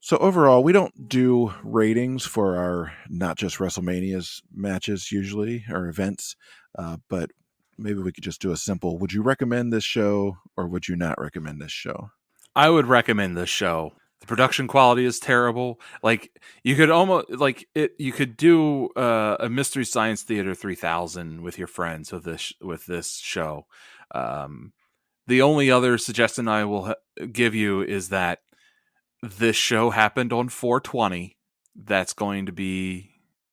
so overall, we don't do ratings for our Not Just WrestleManias matches usually, or events, but maybe we could just do a simple, would you recommend this show or would you not recommend this show? I would recommend this show. The production quality is terrible. Like you could almost like it. You could do a Mystery Science Theater 3000 with your friends with this show. The only other suggestion I will give you is that this show happened on 420. That's going to be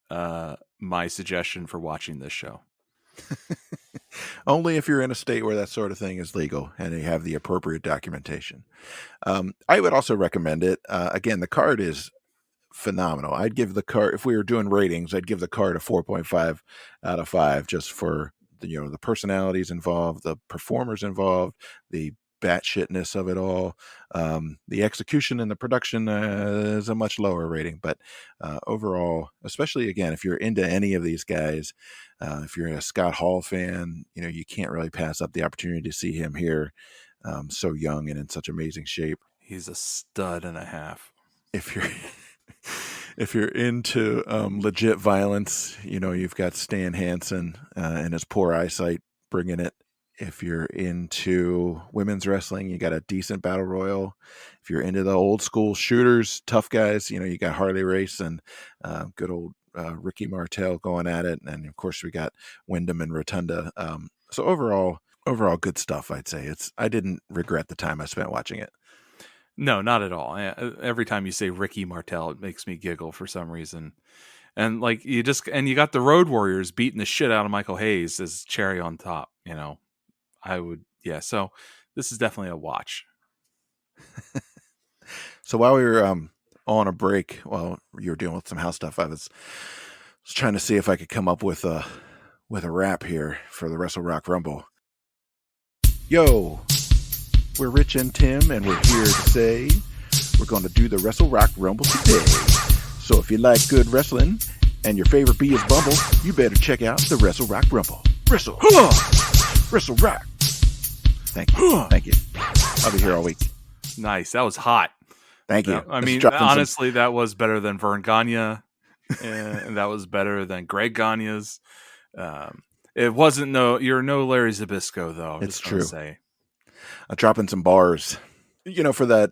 my suggestion for watching this show. Only if you're in a state where that sort of thing is legal and you have the appropriate documentation. I would also recommend it. Again, the card is phenomenal. I'd give the card, if we were doing ratings, I'd give the card a 4.5 out of 5 just for the personalities involved, the performers involved, the batshitness of it all. The execution and the production is a much lower rating, but overall, especially again, if you're into any of these guys, if you're a Scott Hall fan, you can't really pass up the opportunity to see him here, so young and in such amazing shape. He's a stud and a half. If you're into legit violence, you've got Stan Hansen and his poor eyesight bringing it. If you're into women's wrestling, you got a decent battle royal. If you're into the old school shooters, tough guys, you got Harley Race and good old Ricky Martell going at it. And of course we got Windham and Rotunda. So overall good stuff, I'd say. I didn't regret the time I spent watching it. No, not at all. Every time you say Ricky Martell, it makes me giggle for some reason. And like you got the Road Warriors beating the shit out of Michael Hayes as cherry on top, so this is definitely a watch. So while we were on a break, while you were dealing with some house stuff, I was trying to see if I could come up with a rap here for the WrestleRock Rumble. Yo, we're Rich and Tim, and we're here to say we're going to do the WrestleRock Rumble today. So if you like good wrestling and your favorite bee is Bumble, you better check out the WrestleRock Rumble. WrestleRock. Thank you. I'll be here all week. Nice. That was hot. Thank you. I mean, honestly, that was better than Vern Gagne, and that was better than Greg Gagne's. It wasn't you're no Larry Zabisco though. It's true. Say. I'm dropping some bars. For that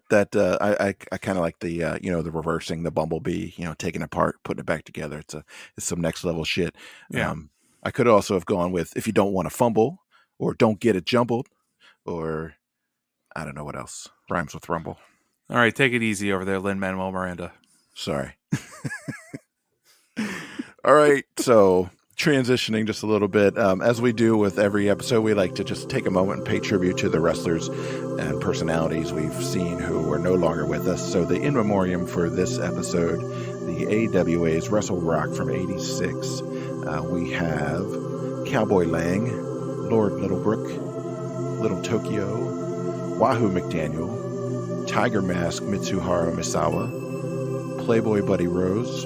I kind of like the the reversing the bumblebee, taking it apart, putting it back together. It's some next level shit. Yeah. I could also have gone with if you don't want to fumble or don't get it jumbled, or I don't know what else rhymes with rumble. All right, take it easy over there, Lin-Manuel Miranda. Sorry. All right, so transitioning just a little bit, as we do with every episode, we like to just take a moment and pay tribute to the wrestlers and personalities we've seen who are no longer with us. So the in memoriam for this episode, the AWA's WrestleRock from '86. We have Cowboy Lang, Lord Littlebrook, Little Tokyo, Wahoo Mcdaniel, Tiger Mask Mitsuharu Misawa, Playboy Buddy Rose,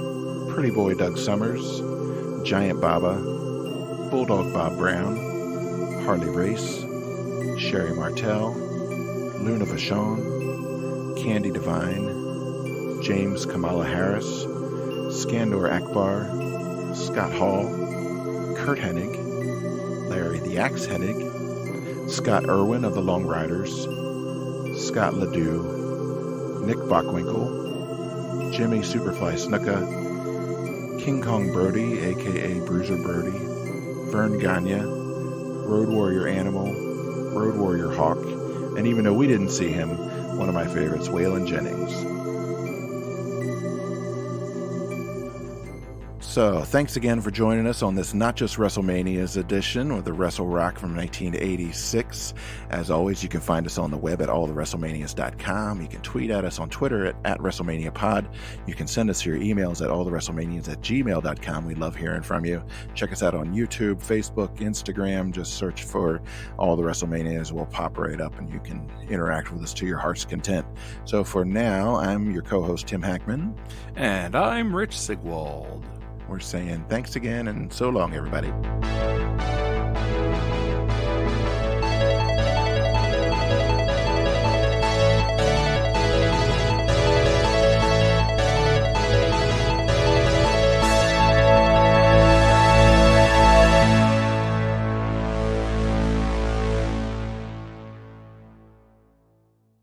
Pretty Boy Doug Summers, Giant Baba, Bulldog Bob Brown, Harley Race, Sherry Martell, Luna Vachon, Candy Divine, James Kamala Harris, Skandor Akbar, Scott Hall, Kurt Hennig, Larry the Axe Hennig, Scott Irwin of the Long Riders, Scott Ledoux, Nick Bockwinkel, Jimmy Superfly Snuka, King Kong Brody, a.k.a. Bruiser Brody, Vern Gagne, Road Warrior Animal, Road Warrior Hawk, and even though we didn't see him, one of my favorites, Waylon Jennings. So, thanks again for joining us on this Not Just WrestleManias edition of the WrestleRock from 1986. As always, you can find us on the web at allthewrestlemanias.com. You can tweet at us on Twitter at WrestleManiaPod. You can send us your emails at allthewrestlemanias@gmail.com. We love hearing from you. Check us out on YouTube, Facebook, Instagram. Just search for All the WrestleManias. We'll pop right up and you can interact with us to your heart's content. So for now, I'm your co-host, Tim Hackman. And I'm Rich Sigwald. We're saying thanks again and so long, everybody.